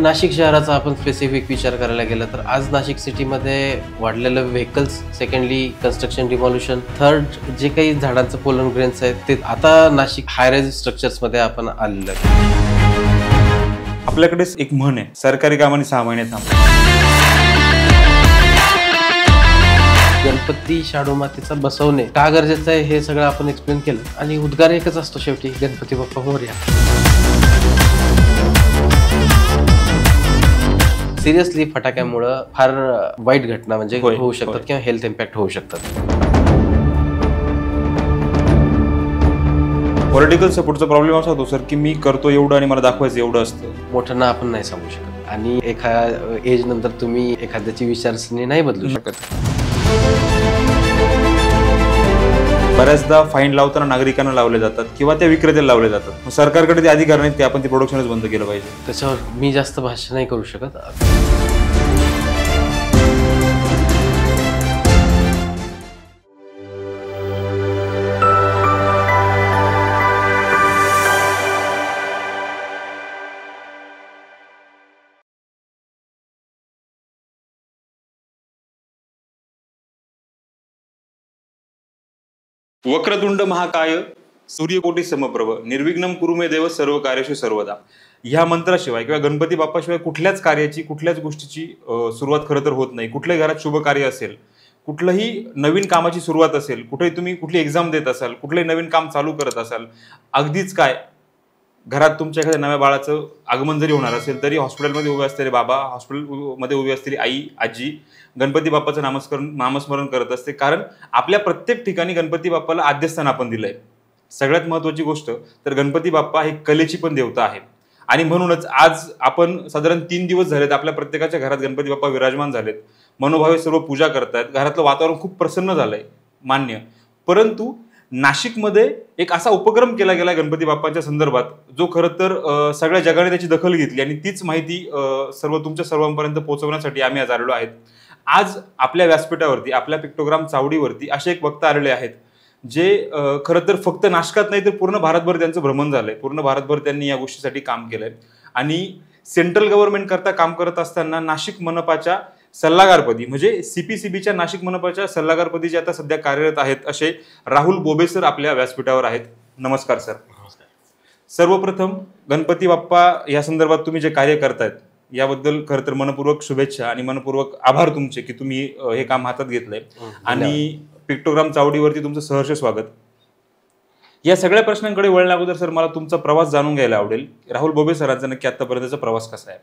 नाशिक शहराचा आपण स्पेसिफिक विचार करायला गेलं तर आज नाशिक सिटीमध्ये वाढलेलं व्हेकल्स, सेकंडली कन्स्ट्रक्शन डिमॉल्युशन, थर्ड जे काही झाडांचं पोलन ग्रेन्स आहेत ते आता नाशिक हायराइज स्ट्रक्चर्समध्ये आपण आलेलं आहे. आपल्याकडेच एक म्हण आहे, सरकारी कामाने 6 महिने थांब. गणपती शाडू मातीचा बसवणे का गरजेचं आहे हे सगळं आपण एक्सप्लेन केलं आणि उद्गार एकच असतो शेवटी, गणपती बाप्पा मोरया. सिरियसली फटाक्यामुळं फार वाईट घटना म्हणजे होऊ शकतात किंवा हेल्थ इम्पॅक्ट होऊ शकतात. पॉलिटिकल सपोर्टचा प्रॉब्लेम असा होतो सर की मी करतो एवढं आणि मला दाखवायचं एवढं असतं. मोठ्यांना आपण नाही सांगू शकत आणि एका एज नंतर तुम्ही एखाद्याची विचारसरणी नाही बदलू शकत. बऱ्याचदा फाईन लावताना नागरिकांना लावले जातात किंवा त्या विक्रेत्याला लावले जातात. सरकारकडे ते अधिकार नाहीत की आपण ते प्रोडक्शनच बंद केलं पाहिजे. त्याच्यावर मी जास्त भाष्य नाही करू शकत. वक्रतुंड महाकाय सूर्यकोटी समप्रभ निर्विघ्नं कुरु मे देव सर्व कार्येषु सर्वदा ह्या मंत्राशिवाय किंवा गणपती बाप्पाशिवाय कुठल्याच कार्याची, कुठल्याच गोष्टीची सुरुवात खरं तर होत नाही. कुठल्याही घरात शुभ कार्य असेल, कुठलंही नवीन कामाची सुरुवात असेल, कुठेही तुम्ही कुठली एक्झाम देत असाल, कुठलंही नवीन काम चालू करत असाल, अगदीच काय घरात तुमच्या एखाद्या नव्या बाळाचं आगमन जरी होणार असेल तरी हॉस्पिटलमध्ये उभे असलेले बाबा, हॉस्पिटलमध्ये उभी असलेली आई, आजी गणपती बाप्पाचं नामस्मरण करत असते. कारण आपल्या प्रत्येक ठिकाणी गणपती बाप्पाला आद्यस्थान आपण दिलंय. सगळ्यात महत्त्वाची गोष्ट तर गणपती बाप्पा हे कलेची पण देवता आहे आणि म्हणूनच आज आपण साधारण 3 दिवस झालेत आपल्या प्रत्येकाच्या घरात गणपती बाप्पा विराजमान झालेत. मनोभावे सर्व पूजा करतायत. घरातलं वातावरण खूप प्रसन्न झालंय, मान्य. परंतु नाशिकमध्ये एक असा उपक्रम केला गेला गणपती बाप्पांच्या संदर्भात जो खरं तर सगळ्या जगाने त्याची दखल घेतली आणि तीच माहिती सर्व तुमच्या सर्वांपर्यंत पोहोचवण्यासाठी आम्ही आज आलेलो आहेत. आज आपल्या व्यासपीठावरती, आपल्या पिक्टोग्राम चावडीवरती असे एक वक्ता आलेले आहेत जे खरं तर फक्त नाशकात नाही तर पूर्ण भारतभर त्यांचं भ्रमण झालंय. पूर्ण भारतभर त्यांनी या गोष्टीसाठी काम केलंय आणि सेंट्रल गव्हर्नमेंट करता काम करत असताना नाशिक मनपाच्या सल्लागारपदी म्हणजे सीपीसीबीच्या नाशिक मनपाच्या सल्लागारपदी जे आता सध्या कार्यरत आहेत असे राहुल बोबे सर आपल्या व्यासपीठावर आहेत. नमस्कार सर. सर्वप्रथम गणपती बाप्पा या संदर्भात तुम्ही जे कार्य करतायत याबद्दल खरं तर मनपूर्वक शुभेच्छा आणि मनपूर्वक आभार तुमचे की तुम्ही हे काम हातात घेतलंय आणि पिक्टोग्राम चावडीवरती तुमचं सहर्ष स्वागत. या सगळ्या प्रश्नांकडे वळण्या अगोदर सर मला तुमचा प्रवास जाणून घ्यायला आवडेल. राहुल बोबे सरांचा नक्की आतापर्यंतचा प्रवास कसा आहे?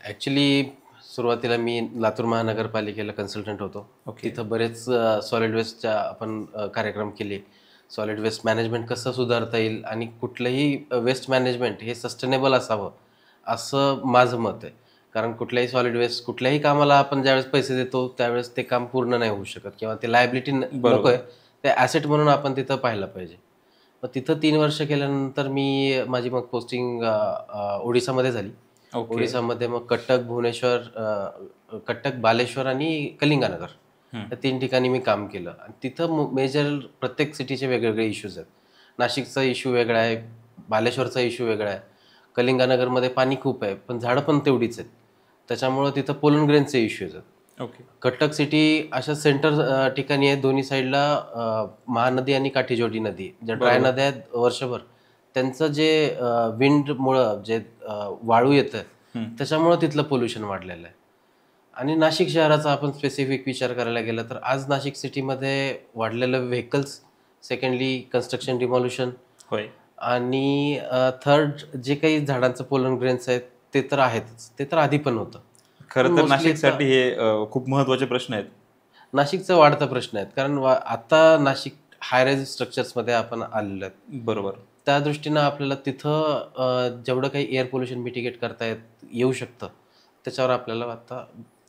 ॲक्च्युली सुरुवातीला मी लातूर महानगरपालिकेला कन्सल्टंट होतो. तिथं बरेच सॉलिड वेस्टच्या आपण कार्यक्रम केले. सॉलिड वेस्ट मॅनेजमेंट कसं सुधारता येईल आणि कुठलंही वेस्ट मॅनेजमेंट हे सस्टेनेबल असावं असं माझं मत आहे. कारण कुठल्याही सॉलिड वेस्ट कुठल्याही कामाला आपण ज्यावेळेस पैसे देतो त्यावेळेस ते काम पूर्ण नाही होऊ शकत किंवा ते लायबिलिटी नको आहे, ते ॲसेट म्हणून आपण तिथं पाहिलं पाहिजे. मग तिथं 3 वर्ष केल्यानंतर माझी मग पोस्टिंग ओडिसामध्ये झाली. ओडिसामध्ये मग कटक, भुवनेश्वर, कटक, बालेश्वर आणि कलिंगानगर या 3 ठिकाणी मी काम केलं. आणि तिथं मेजर प्रत्येक सिटीचे वेगवेगळे इश्यूज आहेत. नाशिकचा इश्यू वेगळा आहे, बालेश्वरचा इश्यू वेगळा आहे, कलिंगानगरमध्ये पाणी खूप आहे पण झाडं पण तेवढीच आहेत, त्याच्यामुळं तिथं पोलन ग्रेनचे इश्यूज आहेत. कटक सिटी अशा सेंटर ठिकाणी आहे, दोन्ही साईडला महानदी आणि काठीजोडी नदी, ज्या ड्राय नद्या आहेत वर्षभर, त्यांचं जे विंडमुळं जे वाळू येतं त्याच्यामुळं तिथलं पोल्युशन वाढलेलं आहे. आणि नाशिक शहराचा आपण स्पेसिफिक विचार करायला गेलं तर आज नाशिक सिटीमध्ये वाढलेलं व्हेकल्स, सेकंडली कन्स्ट्रक्शन डिमॉल्युशन आणि थर्ड जे काही झाडांचं पोलन ग्रेन्स आहेत ते तर आहेतच, ते तर आधी पण होतं. खरं तर नाशिकसाठी हे खूप महत्त्वाचे प्रश्न आहेत. नाशिकचा वाढता प्रश्न आहेत कारण आता नाशिक हायराइज स्ट्रक्चर्समध्ये आपण आलेलो आहेत. बरोबर. त्या दृष्टीनं आपल्याला तिथं जेवढं काही एअर पोल्युशन मिटिगेट करता येऊ शकतं त्याच्यावर आपल्याला आता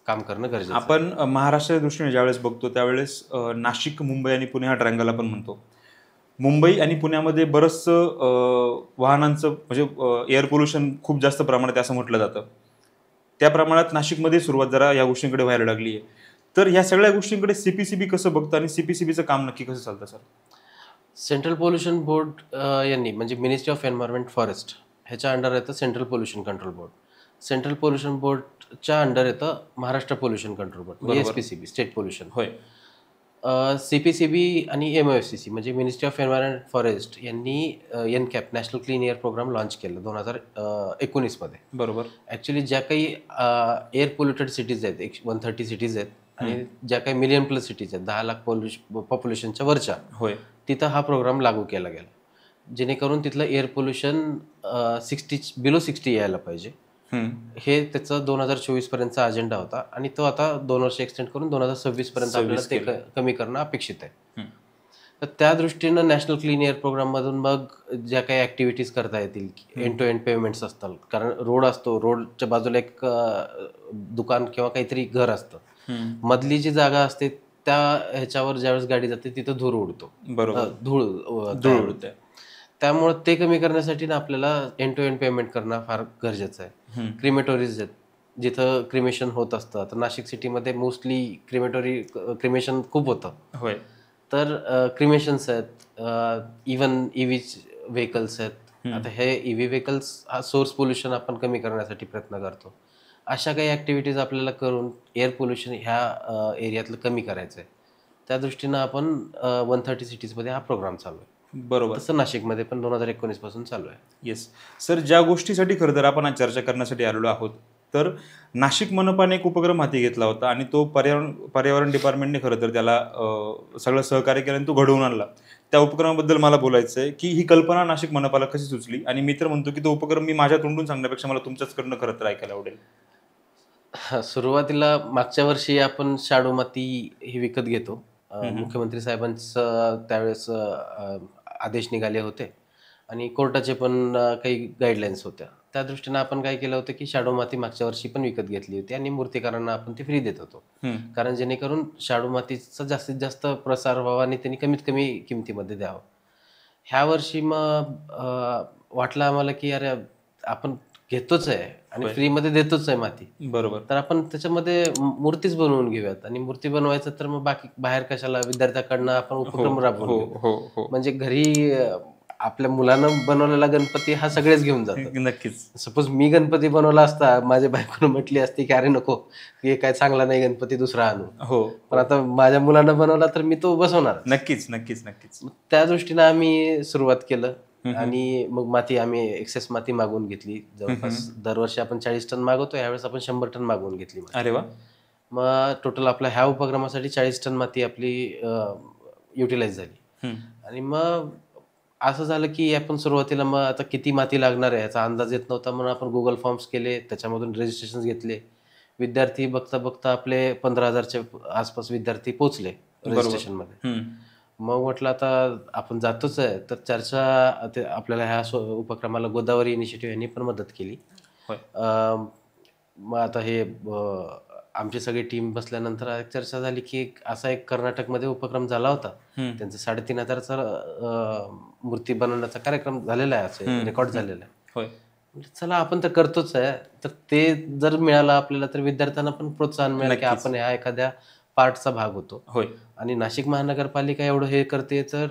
काम करणं गरजेचं. आपण महाराष्ट्राच्या दृष्टीने ज्यावेळेस बघतो त्यावेळेस नाशिक, मुंबई आणि पुणे हा ट्रायंगल आपण म्हणतो. मुंबई आणि पुण्यामध्ये बरंचसं वाहनांचं म्हणजे एअर पोल्युशन खूप जास्त प्रमाणात असं म्हटलं जातं. त्या प्रमाणात नाशिकमध्ये सुरुवात जरा या गोष्टींकडे व्हायला लागली आहे. तर ह्या सगळ्या गोष्टींकडे सीपीसीबी कसं बघतं आणि सीपीसीबीचं काम नक्की कसं चालतं सर? सेंट्रल पोल्युशन बोर्ड यांनी म्हणजे मिनिस्ट्री ऑफ एन्व्हायरमेंट फॉरेस्ट ह्याच्या अंडर येतं central pollution control board. Central pollution बोर्डच्या अंडर येतं Maharashtra pollution control board, SPCB, state pollution. होय. CPCB आणि MOFCC म्हणजे मिनिस्ट्री ऑफ एन्व्हायरमेंट फॉरेस्ट यांनी NCAP national clean air programme launch केला 2019 मध्ये. बरोबर. ॲक्च्युली ज्या काही एअर पोल्युटेड सिटीज आहेत, 130 सिटीज आहेत आणि ज्या काही मिलियन प्लस सिटीज आहेत, 10 लाख पॉप्युलेशनच्या वरच्या, होय, तिथं हा प्रोग्राम लागू केला गेला, जेणेकरून तिथलं एअर पोल्युशन 60 बिलो 60 यायला पाहिजे. हे त्याचा 2024 पर्यंतचा अजेंडा होता आणि तो आता 2 वर्ष एक्सटेंड करून 2026 पर्यंत आपल्याला ते कमी करणं अपेक्षित आहे. तर त्या दृष्टीनं नॅशनल क्लीन एअर प्रोग्राम मधून मग ज्या काही ऍक्टिव्हिटीज करता येतील, एंड टू एंड पेमेंट्स असतात, कारण रोड असतो, रोडच्या बाजूला एक दुकान किंवा काहीतरी घर असतं, मधली जी जागा असते त्या ह्याच्यावर ज्यावेळेस गाडी जाते तिथं धूर उडतो, धूळ उडते. त्यामुळे ते कमी करण्यासाठी ना आपल्याला एंड टू एंड पेमेंट करणं फार गरजेचं आहे. क्रिमेटोरीज आहेत जिथं क्रिमेशन होत असतं, तर नाशिक सिटीमध्ये मोस्टली क्रिमेशन खूप होतं. होय. तर क्रिमेशन्स आहेत, इवन EV व्हेकल्स आहेत. आता हे EV व्हेकल्स हा सोर्स पोल्युशन आपण कमी करण्यासाठी प्रयत्न करतो. अशा काही ऍक्टिव्हिटीज आपल्याला करून एअर पोल्युशन ह्या एरियातलं कमी करायचं आहे. त्या दृष्टीनं आपण 130 सिटीजमध्ये हा प्रोग्राम चालू आहे. बरोबर. तसं नाशिकमध्ये पण 2019 पासून चालू आहे. येस सर, ज्या गोष्टीसाठी खरं तर आपण आज चर्चा करण्यासाठी आलेलो आहोत, तर नाशिक मनपाने एक उपक्रम हाती घेतला होता आणि तो पर्यावरण डिपार्टमेंटने खरं तर त्याला सगळं सहकार्य केलं आणि तो घडवून आणला. त्या उपक्रमाबद्दल मला बोलायचं आहे की ही कल्पना नाशिक मनपाला कशी सुचली, आणि मी तर म्हणतो की तो उपक्रम मी माझ्या तोंडून सांगण्यापेक्षा मला तुमच्याचकडनं खरं तर ऐकायला आवडेल. सुरुवातीला मागच्या वर्षी आपण शाडू माती ही विकत घेतो. मुख्यमंत्री साहेबांचं त्यावेळेस आदेश निघाले होते आणि कोर्टाचे पण काही गाईडलाईन्स होत्या. त्या दृष्टीनं आपण काय केलं होतं की शाडू माती मागच्या वर्षी पण विकत घेतली होती आणि मूर्तिकारांना आपण ती फ्री देत होतो, कारण जेणेकरून शाडू मातीचा जास्तीत जास्त प्रसार व्हावा आणि त्यांनी कमीत कमी किमतीमध्ये द्यावं. ह्या वर्षी मग वाटलं आम्हाला की अरे आपण घेतोच आहे आणि फ्रीमध्ये देतोच आहे माती, बरोबर, तर आपण त्याच्यामध्ये मूर्तीच बनवून घेऊयात. आणि मूर्ती बनवायचं तर मग बाकी बाहेर कशाला, विद्यार्थ्याकडनं आपण उपक्रम राबवून घेऊ. म्हणजे घरी आपल्या मुलानं बनवलेला गणपती हा सगळेच घेऊन जातात. नक्कीच. सपोज मी गणपती बनवला असता, माझ्या बायकोनं म्हटली असती की अरे नको, हे काय चांगला नाही गणपती, दुसरा आणू. पण आता माझ्या मुलानं बनवला तर मी तो बसवणार. नक्कीच नक्कीच नक्कीच. त्या दृष्टीनं आम्ही सुरुवात केलं आणि मग माती आम्ही एक्सेस माती मागवून घेतली. जवळपास दरवर्षी आपण 40 टन मागवतो, यावेळेस आपण 100 टन मागवून घेतली. अरे वा. मग टोटल आपल्या ह्या उपक्रमासाठी 40 टन माती आपली युटिलाइज झाली. आणि मग असं झालं की आपण सुरुवातीला मग आता किती माती लागणार आहे याचा अंदाज येत नव्हता, म्हणून आपण गुगल फॉर्म्स केले, त्याच्यामधून रजिस्ट्रेशन घेतले. विद्यार्थी बघता बघता आपले 15,000च्या आसपास विद्यार्थी पोहोचले रजिस्ट्रेशनमध्ये. मग म्हटलं आता आपण जातोच आहे, तर चर्चा आपल्याला ह्या उपक्रमाला गोदावरी इनिशिएटिव्ह यांनी पण मदत केली. मग आता हे आमची सगळी टीम बसल्यानंतर चर्चा झाली की असा एक कर्नाटकमध्ये उपक्रम झाला होता, त्यांचा 3,500चा मूर्ती बनवण्याचा कार्यक्रम झालेला आहे, असं रेकॉर्ड झालेला आहे. चला आपण तर करतोच आहे, तर ते जर मिळालं आपल्याला तर विद्यार्थ्यांना पण प्रोत्साहन मिळालं की आपण ह्या एखाद्या पार्टचा भाग होतो. आणि नाशिक महानगरपालिका एवढं हे करते तर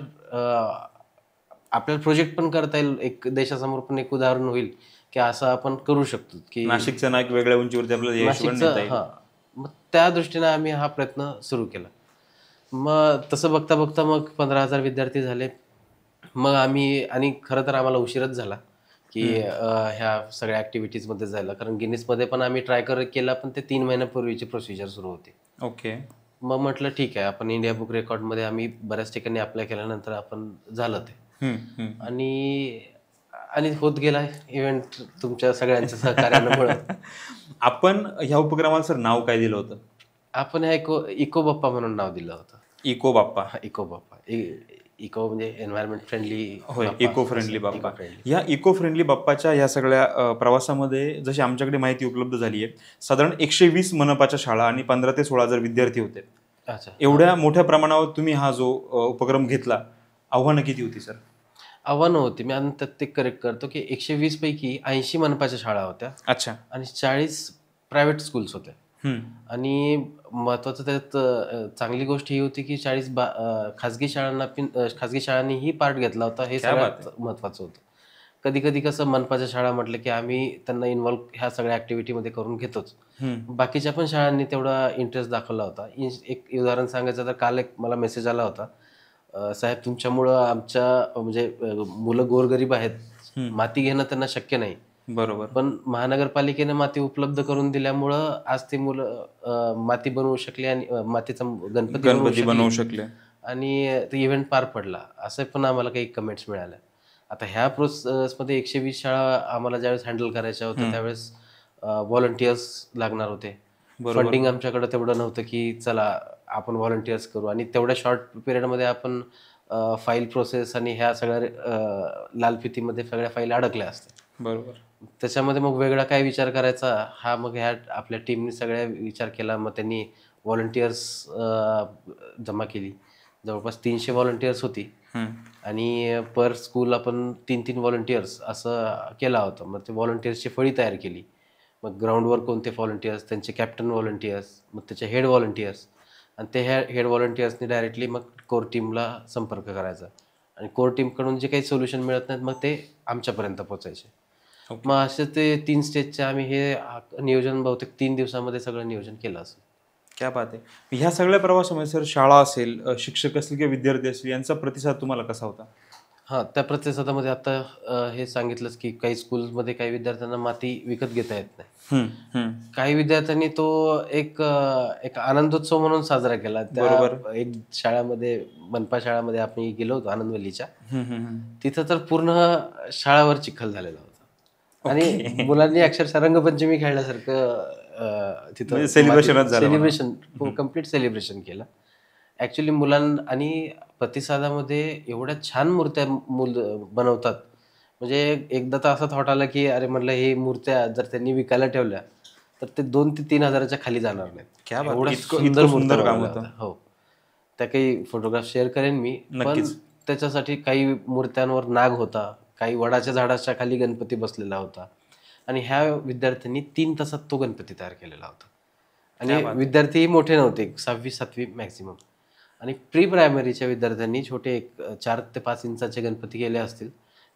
आपल्याला प्रोजेक्ट पण करता येईल, एक देशासमोर पण एक उदाहरण होईल की असं आपण करू शकतो की नाशिकचं नाईक वेगळ्या उंचीवरती आपल्याला. मग त्या दृष्टीने आम्ही हा प्रयत्न सुरू केला. मग तसं बघता बघता मग 15,000 विद्यार्थी झाले. मग आम्ही, आणि खरं तर आम्हाला उशीरच झाला की ह्या सगळ्या ऍक्टिव्हिटीजमध्ये जायला, कारण गिनीजमध्ये पण आम्ही ट्राय केला, पण ते 3 महिन्यापूर्वीची प्रोसिजर सुरू होती. ओके. मग म्हटलं ठीक आहे, आपण इंडिया बुक रेकॉर्डमध्ये आम्ही बऱ्याच ठिकाणी अप्लाय केल्यानंतर आपण झालं ते. आणि होत गेला इव्हेंट तुमच्या सगळ्यांच्या सहकार्यामुळे. आपण ह्या उपक्रमाला सर नाव काय दिलं होतं? आपण ह्या इको बाप्पा म्हणून नाव दिलं होतं. इको बाप्पा. इको बाप्पा, इको म्हणजे एन्व्हायरमेंट फ्रेंडली. होय, इको फ्रेंडली बाप्पा. या इको फ्रेंडली बाप्पाच्या या सगळ्या प्रवासामध्ये जशी आमच्याकडे माहिती उपलब्ध झाली आहे, साधारण 120 मनपाच्या शाळा आणि 15 ते 16,000 विद्यार्थी होते. एवढ्या मोठ्या प्रमाणावर तुम्ही हा जो उपक्रम घेतला, आव्हानं किती होती सर? आव्हानं होती, मी त्यात ते करेक्ट करतो की 120 पैकी 80 मनपाच्या शाळा होत्या. अच्छा. आणि 40 प्रायव्हेट स्कूल्स होत्या. आणि महत्वाचं त्यात चांगली गोष्ट ही होती की 40 खाजगी शाळांनीही पार्ट घेतला होता. हे सगळ्यात महत्वाचं होतं, कधी कधी कसं मनपाच्या शाळा म्हटलं की आम्ही त्यांना इन्व्हॉल्व ह्या सगळ्या ॲक्टिव्हिटीमध्ये करून घेतोच. बाकीच्या पण शाळांनी तेवढा इंटरेस्ट दाखवला होता. एक उदाहरण सांगायचं तर काल एक मला मेसेज आला होता, साहेब तुमच्यामुळं आमच्या म्हणजे मुलं गोरगरीब आहेत, माती घेणं त्यांना शक्य नाही, बरोबर. पण महानगरपालिकेने माती उपलब्ध करून दिल्यामुळं आज ती मुलं माती बनवू शकली आणि मातीचा गणपती बनवू शकले आणि ते इव्हेंट पार पडला, असं पण आम्हाला काही कमेंट्स मिळाल्या. आता ह्या प्रोसेसमध्ये 120 शाळा आम्हाला ज्यावेळेस हँडल करायच्या होत्या त्यावेळेस व्हॉलंटियर्स लागणार होते. फंडिंग आमच्याकडे तेवढं नव्हतं की चला आपण व्हॉलंटियर्स करू, आणि तेवढ्या शॉर्ट पिरियडमध्ये आपण फाईल प्रोसेस आणि ह्या सगळ्या लालफितीमध्ये सगळ्या फाईल अडकल्या असतात. बरोबर. त्याच्यामध्ये मग वेगळा काय विचार करायचा हा मग ह्या आपल्या टीमने सगळ्या विचार केला. मग त्यांनी व्हॉलंटियर्स जमा केली, जवळपास 300 व्हॉलंटियर्स होती आणि पर स्कूल आपण 3-3 व्हॉलंटियर्स असं केला होता. मग ते व्हॉलंटियर्सची फळी तयार केली. मग ग्राउंडवर कोणते व्हॉलंटियर्स, त्यांचे कॅप्टन व्हॉलंटियर्स, मग त्याचे हेड व्हॉलंटियर्स, आणि ते हेड व्हॉलंटियर्सनी डायरेक्टली मग कोर टीमला संपर्क करायचा आणि कोर टीमकडून जे काही सोल्युशन मिळत नाहीत मग ते आमच्यापर्यंत पोचायचे. मग असे ते 3 स्टेजचे आम्ही हे नियोजन बहुतेक 3 दिवसामध्ये सगळं नियोजन केलं असं. क्या बात आहे. ह्या सगळ्या प्रवासामध्ये सर शाळा असेल, शिक्षक असतील किंवा विद्यार्थी असतील, यांचा प्रतिसाद तुम्हाला कसा होता? हां, त्या प्रतिसादामध्ये आता हे सांगितलंच की काही स्कूल्समध्ये काही विद्यार्थ्यांना माती विकत घेता येत नाही. काही विद्यार्थ्यांनी तो एक आनंदोत्सव म्हणून साजरा केला. त्या एक शाळेमध्ये, मनपा शाळेमध्ये आपण गेलो होतो आनंदवल्लीच्या, तिथं तर पूर्ण शाळावर चिखल झालेला होता आणि मुलांनी अक्षरशः रंगपंचमी खेळल्यासारखं तिथं सेलिब्रेशन, कम्प्लीट सेलिब्रेशन केलं ॲक्च्युली आणि प्रतिसादामध्ये एवढ्या छान मूर्त्या बनवतात. म्हणजे एकदा तर असा थॉट आला की अरे म्हटलं हे मूर्त्या जर त्यांनी विकायला ठेवल्या तर ते 2 ते 3 हजाराच्या खाली जाणार नाहीत. एवढं सुंदर काम होतं. हो, त्या काही फोटोग्राफ शेअर करेन मी. पण त्याच्यासाठी काही मूर्त्यांवर नाग होता, काही वडाच्या झाडाच्या खाली गणपती बसलेला होता आणि ह्या विद्यार्थ्यांनी 3 तासात तो गणपती तयार केलेला होता. आणि विद्यार्थी मोठे नव्हते, 6वी-7वी मॅक्सिमम. आणि प्री प्रायमरीच्या विद्यार्थ्यांनी छोटे 4 ते 5 इंचाचे गणपती केले असतील.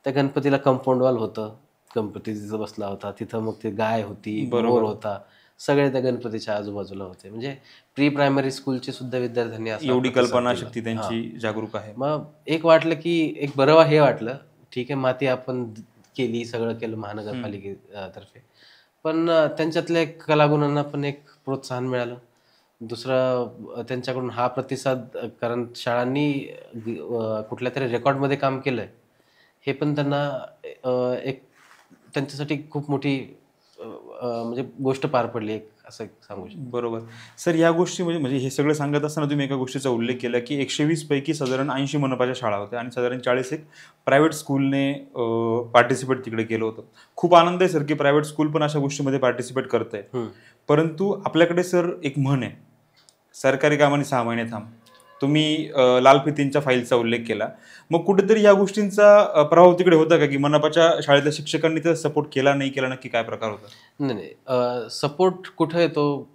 त्या गणपतीला कंपाऊंड वॉल होतं, गणपती तिथं बसला होता, तिथं मग ते गाय होती, मोर होता, सगळे त्या गणपतीच्या आजूबाजूला होते. म्हणजे प्री प्रायमरी स्कूलचे सुद्धा विद्यार्थ्यांनी एवढी कल्पनाशक्ती त्यांची जागरूक आहे. मग एक वाटलं की एक बरं हे वाटलं, ठीक आहे माती आपण केली, सगळं केलं महानगरपालिकेतर्फे, पण त्यांच्यातल्या एक कलागुणांना पण एक प्रोत्साहन मिळालं. दुसरं त्यांच्याकडून हा प्रतिसाद, कारण शाळांनी कुठल्या तरी रेकॉर्डमध्ये काम केलंय हे पण त्यांना एक त्यांच्यासाठी खूप मोठी म्हणजे गोष्ट पार पडली एक, असं सांगू शकतो. बरोबर सर. या गोष्टी म्हणजे हे सगळं सांगत असताना तुम्ही एका गोष्टीचा उल्लेख केला की 120 पैकी साधारण 80 मनपाच्या शाळा होत्या आणि साधारण 40 एक प्रायव्हेट स्कूलने पार्टिसिपेट तिकडे केलं होतं. खूप आनंद आहे सर की प्रायव्हेट स्कूल पण अशा गोष्टीमध्ये पार्टिसिपेट करत आहे. परंतु आपल्याकडे सर एक म्हण आहे, सरकारी कामाने 6 महिने थांब. तुम्ही लालफितींच्या फाईलचा उल्लेख केला, मग कुठेतरी या गोष्टींचा प्रभाव तिकडे होता का की मनपाच्या शाळेतल्या शिक्षकांनी तर सपोर्ट केला नाही केला, नक्की काय प्रकार होता? नाही, सपोर्ट कुठं येतो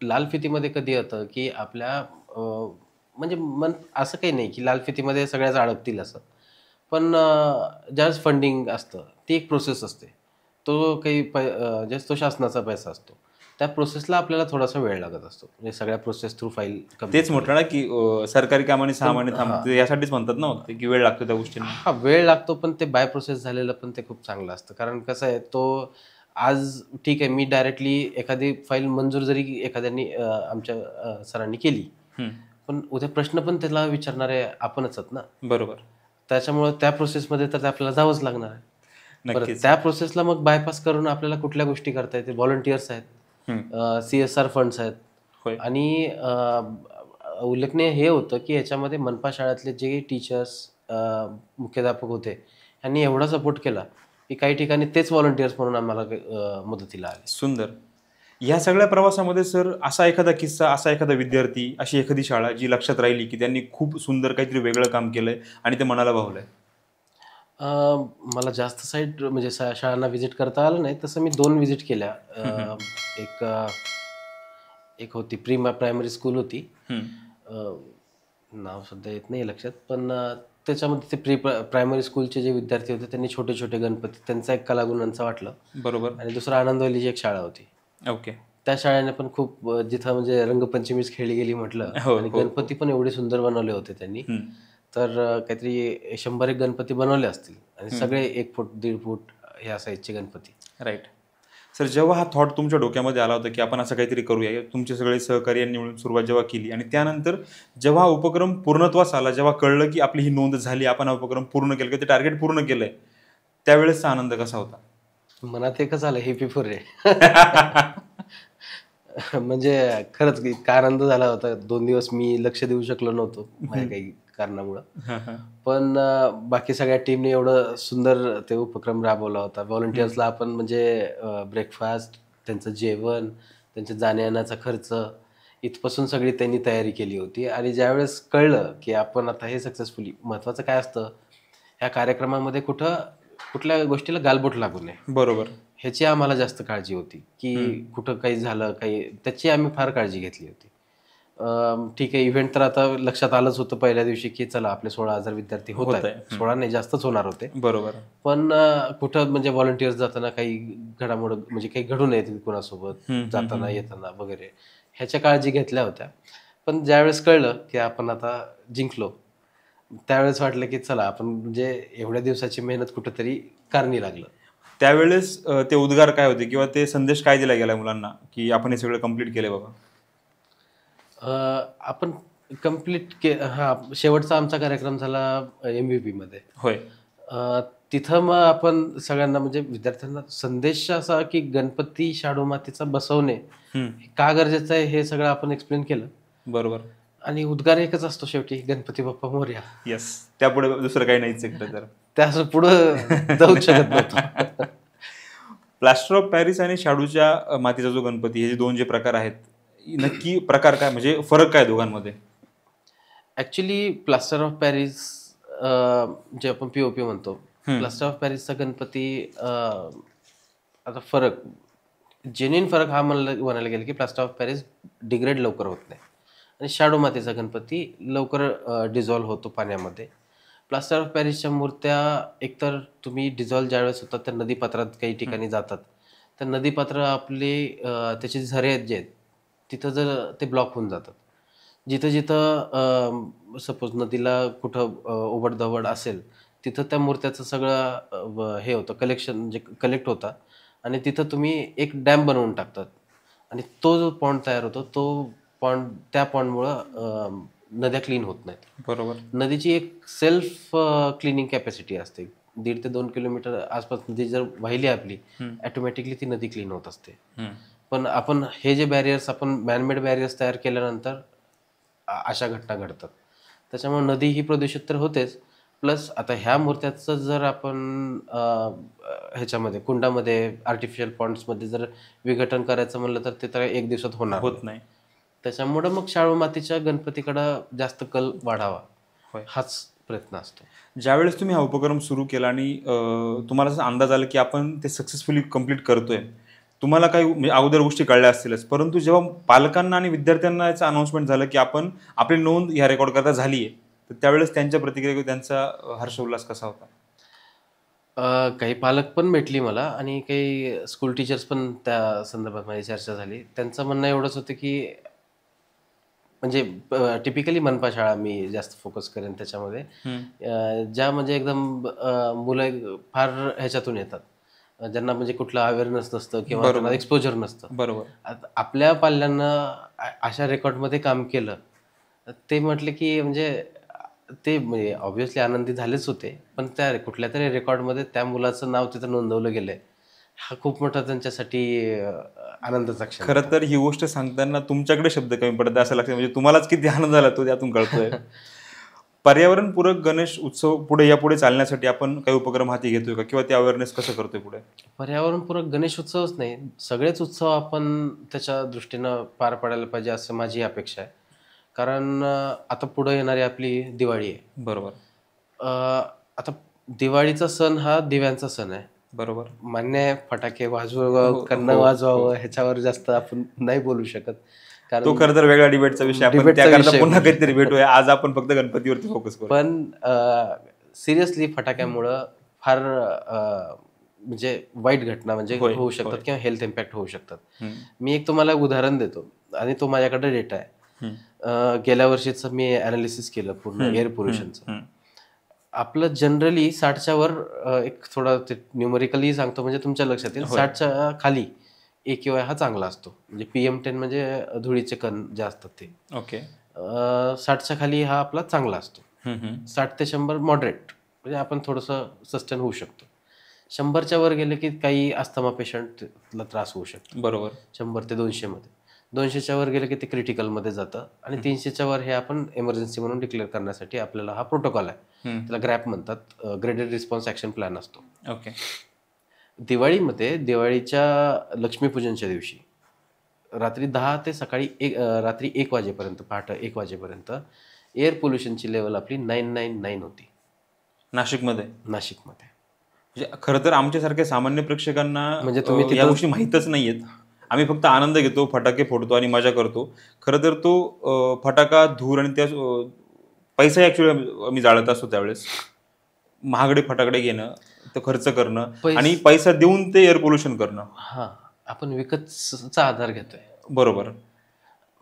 लालफितीमध्ये, कधी येतं की आपल्या म्हणजे असं काही नाही की लालफितीमध्ये सगळ्याच अडकतील असं, पण ज्यावेळेस फंडिंग असतं ती एक प्रोसेस असते, तो काही तो शासनाचा पैसा असतो, त्या प्रोसेसला आपल्याला थोडासा वेळ लागत असतो. म्हणजे सगळ्या प्रोसेस थ्रू फाईल. तेच म्हटलं ना की सरकारी कामाने 6 महिने थांबते, यासाठीच म्हणतात ना की वेळ लागतो त्या गोष्टींना. हा, वेळ लागतो, पण ते बाय प्रोसेस झालेलं पण ते खूप चांगलं असतं. कारण कसं आहे, तो आज ठीक आहे मी डायरेक्टली एखादी फाईल मंजूर जरी एखाद्यानी आमच्या सरांनी केली, पण उद्या प्रश्न पण त्याला विचारणारे आपणच आहोत ना. बरोबर. त्याच्यामुळे त्या प्रोसेसमध्ये तर आपल्याला जावंच लागणार आहे. त्या प्रोसेसला मग बायपास करून आपल्याला कुठल्या गोष्टी करता येते. व्हॉलंटियर्स आहेत, CSR फंड्स आहेत, आणि उल्लेखनीय हे होतं की याच्यामध्ये मनपा शाळेतले जे टीचर्स, मुख्याध्यापक होते, यांनी एवढा सपोर्ट केला की काही ठिकाणी तेच व्हॉलंटियर्स म्हणून आम्हाला मदतीला आले. सुंदर. या सगळ्या प्रवासामध्ये सर असा एखादा किस्सा, असा एखादा विद्यार्थी, अशी एखादी शाळा जी लक्षात राहिली की त्यांनी खूप सुंदर काहीतरी वेगळं काम केलंय आणि ते मनाला भावलंय? मला जास्त साईट म्हणजे शाळांना व्हिजिट करता आलं नाही, तसं मी 2 व्हिजिट केल्या. एक होती प्रायमरी स्कूल होती, नाव सुद्धा येत नाही लक्षात, पण त्याच्यामध्ये ते प्रायमरी स्कूलचे जे विद्यार्थी होते त्यांनी छोटे छोटे गणपती, त्यांचा एक कलागुणांचा वाटलं. बरोबर. आणि दुसरं आनंदवलीची एक शाळा होती. ओके. त्या शाळेने पण खूप जिथं म्हणजे रंगपंचमीच खेळली गेली म्हटलं. हो, आणि हो, गणपती पण एवढे सुंदर बनवले होते त्यांनी. तर काहीतरी 100-1 गणपती बनवले असतील आणि सगळे 1 फूट 1.5 फूट ह्या साईजचे गणपती. राईट. सर, जेव्हा हा थॉट तुमच्या डोक्यामध्ये आला होता की आपण असं काहीतरी करूया, तुमचे सगळे सहकार्यांनी मिळून सुरुवात जेव्हा केली आणि त्यानंतर जेव्हा हा उपक्रम पूर्णत्वास आला, जेव्हा कळलं की आपली ही नोंद झाली, आपण हा उपक्रम पूर्ण केला किंवा ते टार्गेट पूर्ण केलंय, त्यावेळेसचा आनंद कसा होता? मनात एकच आलं, हे पेपर रे. म्हणजे खरंच इतका आनंद झाला होता. 2 दिवस मी लक्ष देऊ शकलो नव्हतो माझ्या काही कारणामुळं. पण बाकी सगळ्या टीमने एवढं सुंदर ते उपक्रम राबवला होता. व्हॉलंटियर्सला आपण म्हणजे ब्रेकफास्ट, त्यांचं जेवण, त्यांच्या जाण्या-येण्याचा खर्च इथपासून सगळी त्यांनी तयारी केली होती. आणि ज्यावेळेस कळलं की आपण आता हे सक्सेसफुली, महत्त्वाचं काय असतं ह्या कार्यक्रमामध्ये कुठल्या गोष्टीला गालबोट लागू नये. बरोबर. ह्याची आम्हाला जास्त काळजी होती की कुठं काही झालं, काही त्याची आम्ही फार काळजी घेतली होती. ठीक आहे, इव्हेंट तर आता लक्षात आलंच होतं पहिल्या दिवशी की चला आपले 16,000 विद्यार्थी होत आहेत. 16 नाही, जास्तच होणार होते. बरोबर. पण कुठं म्हणजे व्हॉलंटियर्स जाताना काही घडामोड म्हणजे काही घडू नयेत कुणासोबत जाताना येताना वगैरे, ह्याच्या काळजी घेतल्या होत्या. पण ज्यावेळेस कळलं की आपण आता जिंकलो, त्यावेळेस वाटलं की चला आपण म्हणजे एवढ्या दिवसाची मेहनत कुठंतरी कारणी लागलं. त्यावेळेस ते उद्गार काय होते किंवा ते संदेश काय दिला गेला मुलांना की आपण हे सगळं कम्प्लीट केलंय बाबा? आपण कंप्लीट शेवटचा आमचा कार्यक्रम झाला MVP मध्ये. होय. तिथं मग आपण सगळ्यांना म्हणजे विद्यार्थ्यांना संदेश असा की गणपती शाडू मातीचा बसवणे का गरजेचं आहे हे सगळं आपण एक्सप्लेन केलं. बरोबर. आणि उद्गार एकच असतो शेवटी, गणपती बाप्पा मोरया. येस. त्यापुढे दुसरं काही नाहीच आहे खरं तर. त्या असं पुढं जाऊच शकत नव्हतं. प्लास्टर ऑफ पॅरिस आणि शाडूच्या मातीचा जो गणपती, हे जे 2 जे प्रकार आहेत, नक्की प्रकार काय, म्हणजे फरक काय दोघांमध्ये? ऍक्च्युली प्लास्टर ऑफ पॅरिस जे आपण POP म्हणतो, प्लास्टर ऑफ पॅरिसचा गणपती आता फरक, जेन्युइन फरक हा म्हणायला गेलं की प्लास्टर ऑफ पॅरिस डिग्रेड लवकर होत नाही आणि शाडू मातीचा गणपती लवकर डिझॉल्व्ह होतो पाण्यामध्ये. प्लास्टर ऑफ पॅरिसच्या मूर्त्या एकतर तुम्ही डिझॉल्व्ह ज्यावेळेस होतात त्या नदीपात्रात काही ठिकाणी जातात, तर नदीपात्र आपले त्याचे झरे आहेत जे आहेत तिथं जर ते ब्लॉक होऊन जातात. जिथं जिथं सपोज नदीला कुठं ओबडधबड असेल तिथं त्या मूर्त्याचं सगळं हे होतं, कलेक्शन म्हणजे कलेक्ट होतं आणि तिथं तुम्ही एक डॅम बनवून टाकतात आणि तो जो पॉन्ड तयार होतो तो पॉन्ड, त्या पॉन्डमुळं नद्या क्लीन होत नाहीत. बरोबर. नदीची एक सेल्फ क्लिनिंग कॅपॅसिटी असते. 1.5 ते 2 किलोमीटर आसपास नदी जर वाहिली आपली, ऑटोमॅटिकली ती नदी क्लीन होत असते. पण आपण हे जे बॅरियर्स, आपण मॅनमेड बॅरियर्स तयार केल्यानंतर अशा घटना घडतात. त्याच्यामुळे नदी ही प्रदूषित तर होतेच, प्लस आता ह्या मूर्त्याचं जर आपण ह्याच्यामध्ये कुंडामध्ये आर्टिफिशियल पॉन्ड्समध्ये जर विघटन करायचं म्हणलं तर ते तर 1 दिवसात होत नाही. त्याच्यामुळं मग शाडू मातीच्या गणपतीकडं जास्त कल वाढावा हाच प्रयत्न असतो. ज्यावेळेस तुम्ही हा उपक्रम सुरू केला आणि तुम्हाला असा अंदाज आला की आपण ते सक्सेसफुली कम्प्लीट करतोय, तुम्हाला काही म्हणजे अगोदर गोष्टी कळल्या असतीलच, परंतु जेव्हा पालकांना आणि विद्यार्थ्यांना याचं अनाउन्समेंट झालं की आपण आपली नोंद ह्या रेकॉर्ड करता झाली आहे, तर त्यावेळेस त्यांच्या प्रतिक्रिया किंवा त्यांचा हर्षोल्लास कसा होता? काही पालक पण भेटली मला आणि काही स्कूल टीचर्स पण त्या संदर्भात माझी चर्चा झाली. त्यांचं म्हणणं एवढंच होतं की म्हणजे टिपिकली मनपा शाळा मी जास्त फोकस करेन त्याच्यामध्ये, ज्या म्हणजे एकदम मुलं फार ह्याच्यातून येतात, ज्यांना म्हणजे कुठलं अवेअरनेस नसतं किंवा त्यांना एक्सपोजर नसतं. बरोबर. आपल्या पाल्यांना अशा रेकॉर्डमध्ये काम केलं, ते म्हटले की म्हणजे ते म्हणजे ऑब्व्हियसली आनंदी झालेच होते, पण त्या कुठल्या तरी रेकॉर्डमध्ये त्या मुलाचं नाव तिथं नोंदवलं गेलंय, हा खूप मोठा त्यांच्यासाठी आनंदाचा क्षण. खरं तर ही गोष्ट सांगताना तुमच्याकडे शब्द कमी पडतात असं लागतं, म्हणजे तुम्हालाच किती आनंद झाला तो त्यातून कळतोय. पर्यावरणपूरक गणेश उत्सव यापुढे चालण्यासाठी आपण काही उपक्रम हाती घेतोय का, किंवा ते अवेअरनेस कसं करतोय पुढे? पर्यावरणपूरक गणेश उत्सवच नाही, सगळेच उत्सव आपण त्याच्या दृष्टीनं पार पाडायला पाहिजे असं माझी अपेक्षा आहे. कारण आता पुढे येणारी आपली दिवाळी आहे. बरोबर. आता दिवाळीचा सण हा दिव्यांचा सण आहे. बरोबर. मान्य आहे, फटाके वाजवावं का न वाजवावं ह्याच्यावर जास्त आपण नाही बोलू शकत. तो खरं तर वेगळा डिबेटचा विषय, आपण Debateचा त्याकरता विषय. पुन्हा कधीतरी भेटूया. आज आपण फक्त गणपतीवरती फोकस करू. पण सिरियसली फटाक्यामुळं फार म्हणजे वाईट घटना म्हणजे होय, होऊ शकतात होय. किंवा हेल्थ इम्पॅक्ट होऊ शकतात. हम्म, मी एक तुम्हाला उदाहरण देतो आणि तो माझ्याकडे डेटा आहे. हम्म, गेल्या वर्षीचं मी अनालिसिस केलं पूर्ण एअर पोल्युशनचं. हम्म. आपलं जनरली 60च्या वर एक थोडं ते न्यूमरिकली सांगतो म्हणजे तुमच्या लक्षात येईल. 60च्या खाली AQI हा चांगला असतो. म्हणजे PM10 म्हणजे धुळीचे कण जे असतात ते. ओके. 60च्या खाली हा आपला चांगला असतो. हम्म, हम्म. 60 ते 100 मॉडरेट म्हणजे आपण थोडंसं सस्टेन होऊ शकतो. 100च्या वर गेले की काही अस्थमा पेशंटला त्रास होऊ शकतो. बरोबर. 100 ते 200 मध्ये. 200च्या वर गेले की ते क्रिटिकलमध्ये जातं आणि 300च्या वर हे आपण इमर्जन्सी म्हणून डिक्लेअर करण्यासाठी आपल्याला हा प्रोटोकॉल आहे. त्याला ग्रॅप म्हणतात. ग्रेडेड रिस्पॉन्स ॲक्शन प्लॅन असतो. ओके. दिवाळीमध्ये दिवाळीच्या लक्ष्मीपूजनच्या दिवशी रात्री 10 ते सकाळी रात्री 1 वाजेपर्यंत पहाटे 1 वाजेपर्यंत एअर पोल्युशनची लेवल आपली 999 होती नाशिकमध्ये. नाशिकमध्ये. म्हणजे खरं तर आमच्यासारख्या सामान्य प्रेक्षकांना म्हणजे तुम्ही या तिथं- गोष्टी माहीतच नाहीयेत. आम्ही फक्त आनंद घेतो, फटाके फोडतो आणि मजा करतो. खरं तर तो फटाका, धूर आणि त्या पैसा ऍक्च्युली आम्ही जाळत असतो त्यावेळेस. महागडे फटाकडे घेणं, तो खर्च करणं आणि पैसा देऊन ते एअर पोल्युशन करणं. हां, आपण विकतचा आधार घेतोय. बरोबर.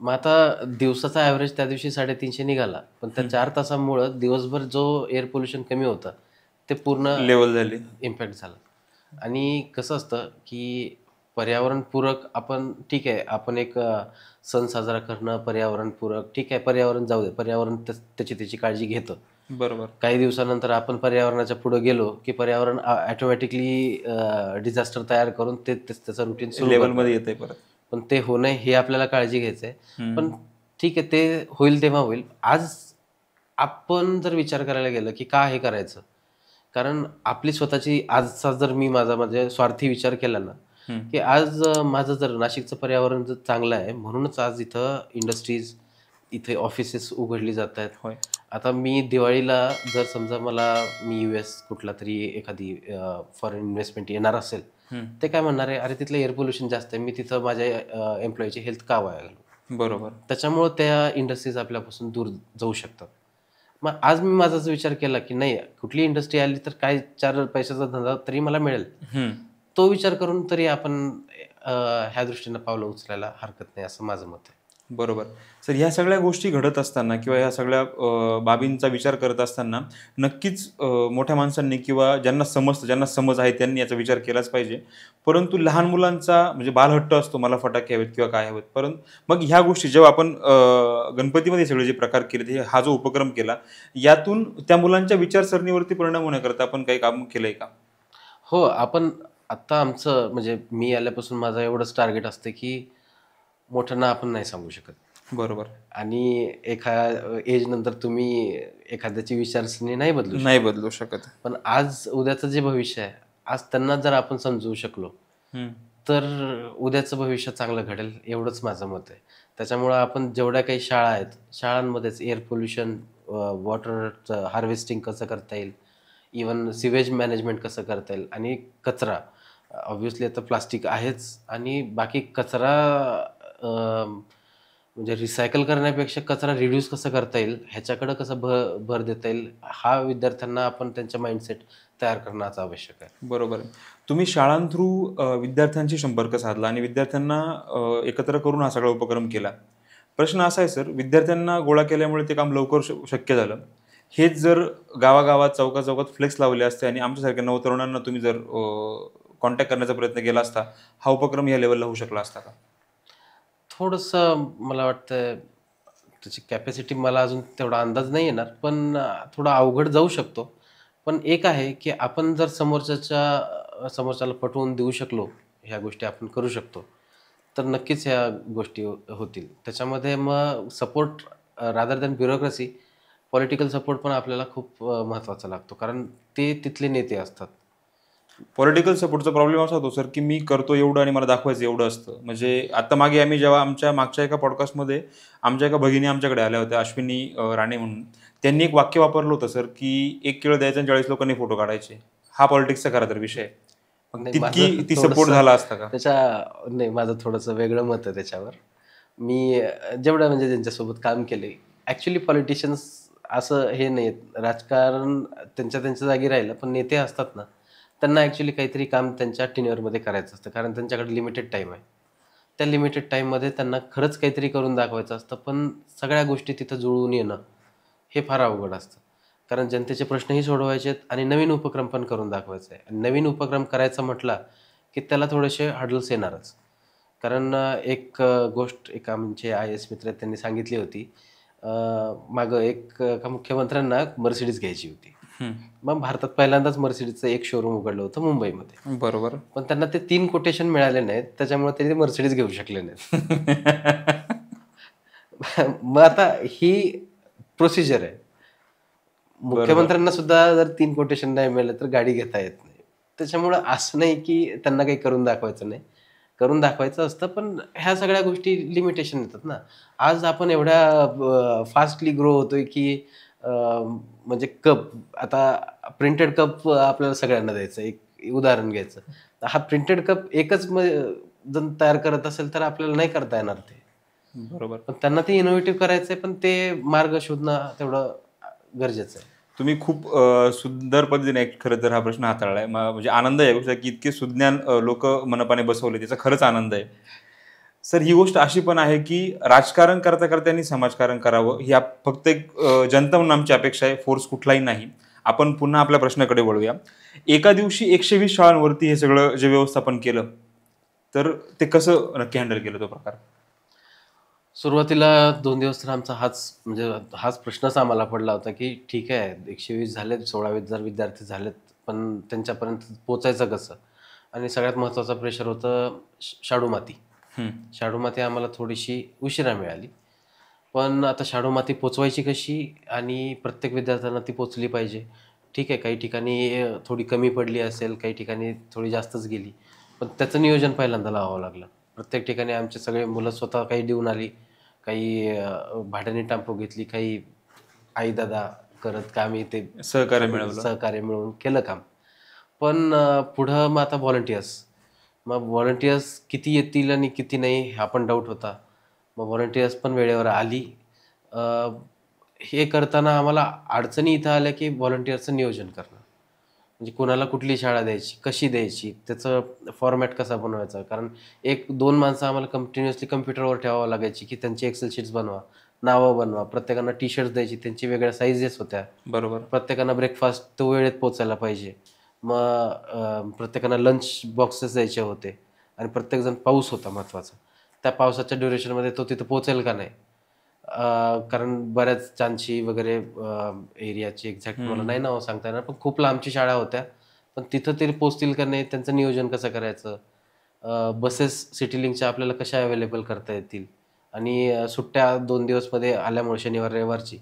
मग आता दिवसाचा ॲव्हरेज त्या दिवशी 350 निघाला, पण त्या 4 तासामुळं दिवसभर जो एअर पोल्युशन कमी होतं ते पूर्ण लेवल झाली. इम्पॅक्ट झाला. आणि कसं असतं की पर्यावरणपूरक आपण ठीक आहे, आपण एक सण साजरा करणं पर्यावरणपूरक ठीक आहे, पर्यावरण जाऊ दे, पर्यावरण त्याची काळजी घेतं. बरोबर. काही दिवसानंतर आपण पर्यावरणाच्या पुढे गेलो की पर्यावरण ऑटोमॅटिकली डिझास्टर तयार करून ते त्याचं रुटीन लेवलमध्ये येते परत. पण ते होणं हे आपल्याला काळजी घ्यायचं आहे. पण ठीक आहे, ते होईल तेव्हा होईल. आज आपण जर विचार करायला गेलं की का हे करायचं, कारण आपली स्वतःची आजचा जर मी माझा म्हणजे स्वार्थी विचार केला ना की आज माझं जर नाशिकचं पर्यावरण जर चांगलं आहे म्हणूनच आज इथं इंडस्ट्रीज, इथे ऑफिसेस उघडली जात आहेत. होय. आता मी दिवाळीला जर समजा मी US कुठला तरी एखादी फॉरेन इन्व्हेस्टमेंट येणार असेल, ते काय म्हणणार आहे, अरे तिथलं एअर पोल्युशन जास्त आहे, मी तिथं माझ्या एम्प्लॉईची हेल्थ का वाया घालू. बरोबर. त्याच्यामुळं त्या इंडस्ट्रीज आपल्यापासून दूर जाऊ शकतात. मग आज मी माझाच विचार केला की नाही, कुठली इंडस्ट्री आली तर काय 4 पैशाचा धंदा तरी मला मिळेल. तो विचार करून तरी आपण ह्या दृष्टीनं पावलं उचलायला हरकत नाही, असं माझं मत आहे. बरोबर. सर, ह्या सगळ्या गोष्टी घडत असताना किंवा ह्या सगळ्या बाबींचा विचार करत असताना नक्कीच मोठ्या माणसांनी किंवा ज्यांना समजतं, ज्यांना समज आहे त्यांनी याचा विचार केलाच पाहिजे. परंतु लहान मुलांचा म्हणजे बालहट्ट असतो, मला फटाके हवेत किंवा काय हवेत. परंतु मग ह्या गोष्टी जेव्हा आपण गणपतीमध्ये सगळे जे प्रकार केले, हा जो उपक्रम केला, यातून त्या मुलांच्या विचारसरणीवरती परिणाम होण्याकरता आपण काही काम केलंय का? हो, आपण आत्ता आमचं म्हणजे मी आल्यापासून माझं एवढंच टार्गेट असतं की मोठ्यांना आपण नाही सांगू शकत. बरोबर. आणि एका एज नंतर तुम्ही एखाद्याची विचारसरणी नाही बदलू शकत. पण आज उद्याचं जे भविष्य आहे, आज त्यांना जर आपण समजवू शकलो तर उद्याचं भविष्य चांगलं घडेल, एवढंच माझं मत आहे. त्याच्यामुळं आपण जेवढ्या काही शाळा आहेत, शाळांमध्येच एअर पोल्युशन, वॉटरचं हार्वेस्टिंग कसं करता येईल, इवन सिवेज मॅनेजमेंट कसं करता येईल, आणि कचरा ऑब्व्हियसली आता प्लास्टिक आहेच, आणि बाकी कचरा म्हणजे रिसायकल करण्यापेक्षा कचरा रिड्यूस कसं करता येईल ह्याच्याकडं कसं भर देता येईल, हा विद्यार्थ्यांना आपण त्यांच्या माइंडसेट तयार करण्याचं आवश्यक आहे. बरोबर. तुम्ही शाळांथ्रू विद्यार्थ्यांशी संपर्क साधला आणि विद्यार्थ्यांना एकत्र करून हा सगळा उपक्रम केला. प्रश्न असा आहे सर, विद्यार्थ्यांना गोळा केल्यामुळे ते काम लवकर शक्य झालं. हेच जर गावागावात चौकाचौकात फ्लेक्स लावले असते आणि आमच्यासारख्या नवतरुणांना तुम्ही जर कॉन्टॅक्ट करण्याचा प्रयत्न केला असता, हा उपक्रम या लेवलला होऊ शकला असता का? थोडंसं मला वाटतं त्याची कॅपॅसिटी मला अजून तेवढा अंदाज नाही येणार, पण थोडा अवघड जाऊ शकतो. पण एक आहे की आपण जर समोरच्याला पटवून देऊ शकलो, ह्या गोष्टी आपण करू शकतो, तर नक्कीच ह्या गोष्टी होतील. त्याच्यामध्ये मग support rather than bureaucracy, political support पण आपल्याला खूप महत्त्वाचा लागतो, कारण ते तिथले नेते असतात. पॉलिटिकल सपोर्टचा प्रॉब्लेम असा होतो सर की मी करतो एवढं आणि मला दाखवायचं एवढं असतं. म्हणजे आता मागे आम्ही जेव्हा आमच्या मागच्या एका पॉडकास्टमध्ये आमच्या एका भगिनी आमच्याकडे आल्या होत्या, अश्विनी राणे म्हणून, त्यांनी एक वाक्य वापरलं होतं सर की 1 केळं द्यायचं आणि 40 लोकांनी फोटो काढायचे. हा पॉलिटिक्सचा खरा तर विषय आहे. ती सपोर्ट झाला असता का? नाही, माझं थोडंसं वेगळं मत आहे त्याच्यावर. मी जेवढं म्हणजे त्यांच्यासोबत काम केले, ॲक्च्युली पॉलिटिशियन्स असं हे नाही आहेत, राजकारण त्यांच्या त्यांच्या जागी राहिलं, पण नेते असतात ना, त्यांना ॲक्च्युली काहीतरी काम त्यांच्या टेन्युअरमध्ये करायचं असतं, कारण त्यांच्याकडे लिमिटेड टाईम आहे. त्या लिमिटेड टाईममध्ये त्यांना खरंच काहीतरी करून दाखवायचं असतं, पण सगळ्या गोष्टी तिथं जुळवून येणं हे फार अवघड असतं. कारण जनतेचे प्रश्नही सोडवायचे आहेत आणि नवीन उपक्रम पण करून दाखवायचा आहे. आणि नवीन उपक्रम करायचा म्हटला, की त्याला थोडेसे हर्डल्स येणारच. कारण एक गोष्ट एक आमचे IAS मित्र आहेत त्यांनी सांगितली होती. अ, मागं एक एका मुख्यमंत्र्यांना मर्सिडीज घ्यायची होती. मग भारतात पहिल्यांदाच मर्सिडीजचं एक शोरूम उघडलं होतं मुंबईमध्ये. बरोबर. पण त्यांना ते 3 कोटेशन मिळाले नाहीत, त्याच्यामुळे ते मर्सिडीज घेऊ शकले नाहीत. मग आता ही प्रोसिजर आहे. मुख्यमंत्र्यांना सुद्धा जर 3 कोटेशन नाही मिळाले तर गाडी घेता येत नाही. त्याच्यामुळं असं नाही की त्यांना काही करून दाखवायचं नाही. करून दाखवायचं असतं, पण ह्या सगळ्या गोष्टी लिमिटेशन येतात ना. आज आपण एवढ्या फास्टली ग्रो होतोय की अ, म्हणजे कप आता प्रिंटेड कप आपल्याला सगळ्यांना द्यायचं. एक उदाहरण घ्यायचं. हा प्रिंटेड कप एकच जण तयार करत असेल तर आपल्याला नाही करता येणार ते. बरोबर. पण त्यांना ते इनोव्हेटिव्ह करायचंय, पण ते मार्ग शोधणं तेवढं गरजेचं आहे. तुम्ही खूप सुंदर पद्धतीने खरं तर हा प्रश्न हाताळलाय. म्हणजे आनंद आहे या गोष्टीचा, की इतके सुज्ञान लोक मनपाने बसवले, त्याचा खरंच आनंद आहे. सर, ही गोष्ट अशी पण आहे, की राजकारण करता करता त्यांनी समाजकारण करावं, ही फक्त एक जनता म्हणून आमची अपेक्षा आहे, फोर्स कुठलाही नाही. आपण पुन्हा आपल्या प्रश्नाकडे वळूया. एका दिवशी 120 शाळांवरती हे सगळं जे व्यवस्थापन केलं, तर ते कसं नक्की हँडल केलं तो प्रकार? सुरुवातीला 2 दिवस तर आमचा हाच प्रश्नच आम्हाला पडला होता, की ठीक आहे 120 झालेत, 16,000 विद्यार्थी झालेत, पण त्यांच्यापर्यंत पोहोचायचं कसं? आणि सगळ्यात महत्त्वाचं प्रेशर होतं शाडू माती. शाडू माती आम्हाला थोडीशी उशिरा मिळाली. पण आता शाडू माती पोचवायची कशी आणि प्रत्येक विद्यार्थ्यांना ती पोचली पाहिजे. ठीक आहे, काही ठिकाणी थोडी कमी पडली असेल, काही ठिकाणी थोडी जास्तच गेली. पण त्याचं नियोजन पहिल्यांदा लावावं लागलं. प्रत्येक ठिकाणी आमचे सगळे मुलं स्वतः काही देऊन आली, काही भाड्याने टेम्पो घेतली, काही आई-दादा करत आम्ही ते सहकार्य मिळवलं. सहकार्य मिळवून केलं काम. पण पुढं मग आता व्हॉलंटियर्स. मग व्हॉलंटियर्स किती येतील आणि किती नाही हा पण डाऊट होता. मग व्हॉलंटियर्स पण वेळेवर आली. अ, हे करताना आम्हाला अडचणी इथं आल्या, की व्हॉलंटियर्सचं नियोजन करणं. म्हणजे कोणाला कुठली शाळा द्यायची, कशी द्यायची, त्याचं फॉर्मॅट कसा बनवायचा. कारण 1-2 माणसं आम्हाला कंटिन्युअसली कॉम्प्युटरवर ठेवावं लागायची, की त्यांची एक्सेल शीट्स बनवा, नावं बनवा. प्रत्येकांना टी-शर्ट्स द्यायची, त्यांची वेगळ्या साईजेस होत्या. बरोबर. प्रत्येकांना ब्रेकफास्ट तो वेळेत पोहोचायला पाहिजे. मग प्रत्येकांना लंच बॉक्सेस द्यायचे होते आणि प्रत्येकजण पाऊस होता महत्त्वाचा. त्या पावसाच्या ड्युरेशनमध्ये तो तिथं पोहोचेल का नाही? कारण बऱ्याच चांदशी वगैरे एरियाची एक्झॅक्ट मला नाही नावं सांगता येणार, पण खूप लांबची शाळा होत्या. पण तिथं तरी पोहोचतील का नाही, त्यांचं नियोजन कसं करायचं? बसेस सिटी लिंकच्या आपल्याला कशा अवेलेबल करता येतील? आणि सुट्ट्या 2 दिवसमध्ये आल्यामुळे शनिवार, रविवारची,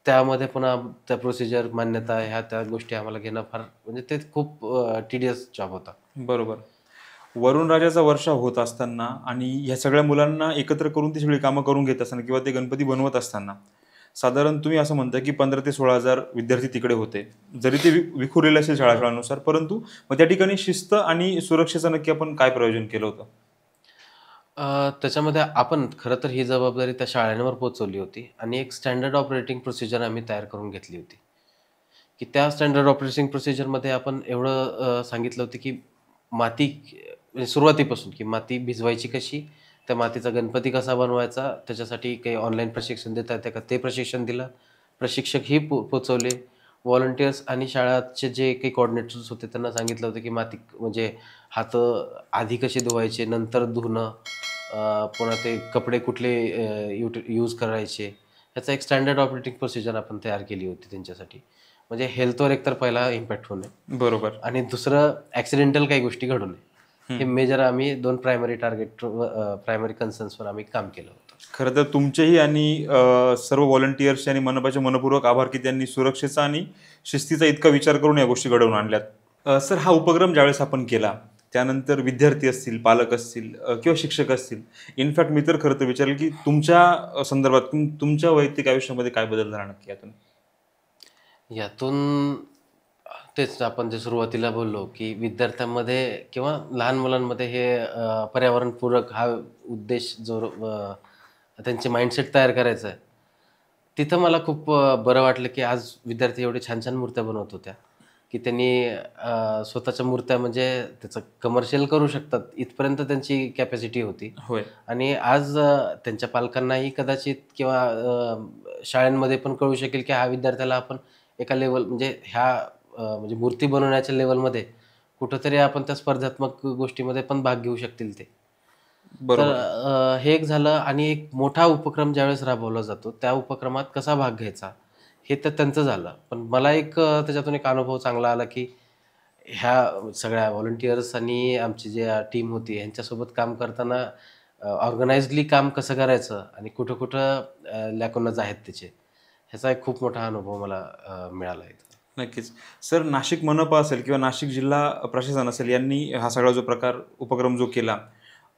त्यामध्ये पुन्हा त्या प्रोसिजर, मान्यता ह्या त्या गोष्टी आम्हाला घेणं फार म्हणजे ते खूप टीडियस जॉब होता. बरोबर. वरुण राजाचा वर्षा होत असताना आणि ह्या सगळ्या मुलांना एकत्र करून ती सगळी कामं करून घेत असताना किंवा ते गणपती बनवत असताना साधारण तुम्ही असं म्हणता की 15 ते 16,000 विद्यार्थी तिकडे होते. जरी ते विखुरलेले असेल शाळानुसार, परंतु मग त्या ठिकाणी शिस्त आणि सुरक्षेचं नक्की आपण काय प्रयोजन केलं होतं? त्याच्यामध्ये आपण खरं तर ही जबाबदारी त्या शाळांवर पोहोचवली होती आणि एक स्टँडर्ड ऑपरेटिंग प्रोसिजर आम्ही तयार करून घेतली होती, की त्या स्टँडर्ड ऑपरेटिंग प्रोसिजरमध्ये आपण एवढं सांगितलं होतं, की माती म्हणजे सुरुवातीपासून, की माती भिजवायची कशी, त्या मातीचा गणपती कसा बनवायचा, त्याच्यासाठी काही ऑनलाईन प्रशिक्षण देता येतं का, ते प्रशिक्षण दिलं. प्रशिक्षकही पोहोचवले. व्हॉलंटियर्स आणि शाळाचे जे काही कोऑर्डिनेटर्स होते त्यांना सांगितलं होतं, की माती म्हणजे हातं आधी कसे धुवायचे, नंतर धुणं, पुन्हा ते कपडे कुठले यूज करायचे, ह्याचा एक स्टँडर्ड ऑपरेटिंग प्रोसिजर आपण तयार केली होती त्यांच्यासाठी. म्हणजे हेल्थवर एकतर पहिला इम्पॅक्ट होऊ नये बरोबर. आणि दुसरं ॲक्सिडेंटल काही गोष्टी घडू नये. हे मेजर आम्ही 2 प्रायमरी टार्गेट प्रायमरी कन्सर्न्सवर आम्ही काम केलं होतं. खरं तर तुमचेही आणि सर्व व्हॉलंटियर्सचे आणि मनपाचे मनपूर्वक आभार की त्यांनी सुरक्षेचा आणि शिस्तीचा इतका विचार करून या गोष्टी घडवून आणल्यात. सर, हा उपक्रम ज्यावेळेस आपण केला त्यानंतर विद्यार्थी असतील, पालक असतील किंवा शिक्षक असतील, इनफॅक्ट मी तर खरं तर विचारेल की तुमच्या संदर्भात तुमच्या वैयक्तिक आयुष्यामध्ये काय बदल झाला नक्की यातून? यातून तेच आपण जे सुरुवातीला बोललो की विद्यार्थ्यांमध्ये किंवा लहान मुलांमध्ये हे पर्यावरणपूरक हा उद्देश जो त्यांचे माइंडसेट तयार करायचा आहे, तिथं मला खूप बरं वाटलं की आज विद्यार्थी एवढे छान छान मूर्त्या बनवत होत्या की त्यांनी स्वतःच्या मूर्त्या म्हणजे त्याचं कमर्शियल करू शकतात इथपर्यंत त्यांची कॅपॅसिटी होती. होय. आणि आज त्यांच्या पालकांनाही कदाचित किंवा शाळांमध्ये पण कळू शकेल की हा विद्यार्थ्याला आपण एका लेवल म्हणजे ह्या म्हणजे मूर्ती बनवण्याच्या लेवलमध्ये कुठंतरी आपण त्या स्पर्धात्मक गोष्टीमध्ये पण भाग घेऊ शकतील ते. तर बरोबर. हे एक झालं आणि एक मोठा उपक्रम ज्यावेळेस राबवला जातो, त्या उपक्रमात कसा भाग घ्यायचा, हे तर त्यांचं झालं. पण मला एक त्याच्यातून एक अनुभव चांगला आला, की ह्या सगळ्या व्हॉलंटियर्स आणि आमची जी टीम होती, ह्यांच्यासोबत काम करताना ऑर्गनाइज्डली काम कसं करायचं आणि कुठं-कुठं लॅकुनाज आहेत त्याचे, ह्याचा एक खूप मोठा अनुभव मला मिळाला इथं. नक्कीच. सर, नाशिक मनपा असेल किंवा नाशिक जिल्हा प्रशासन असेल यांनी हा सगळा जो उपक्रम जो केला,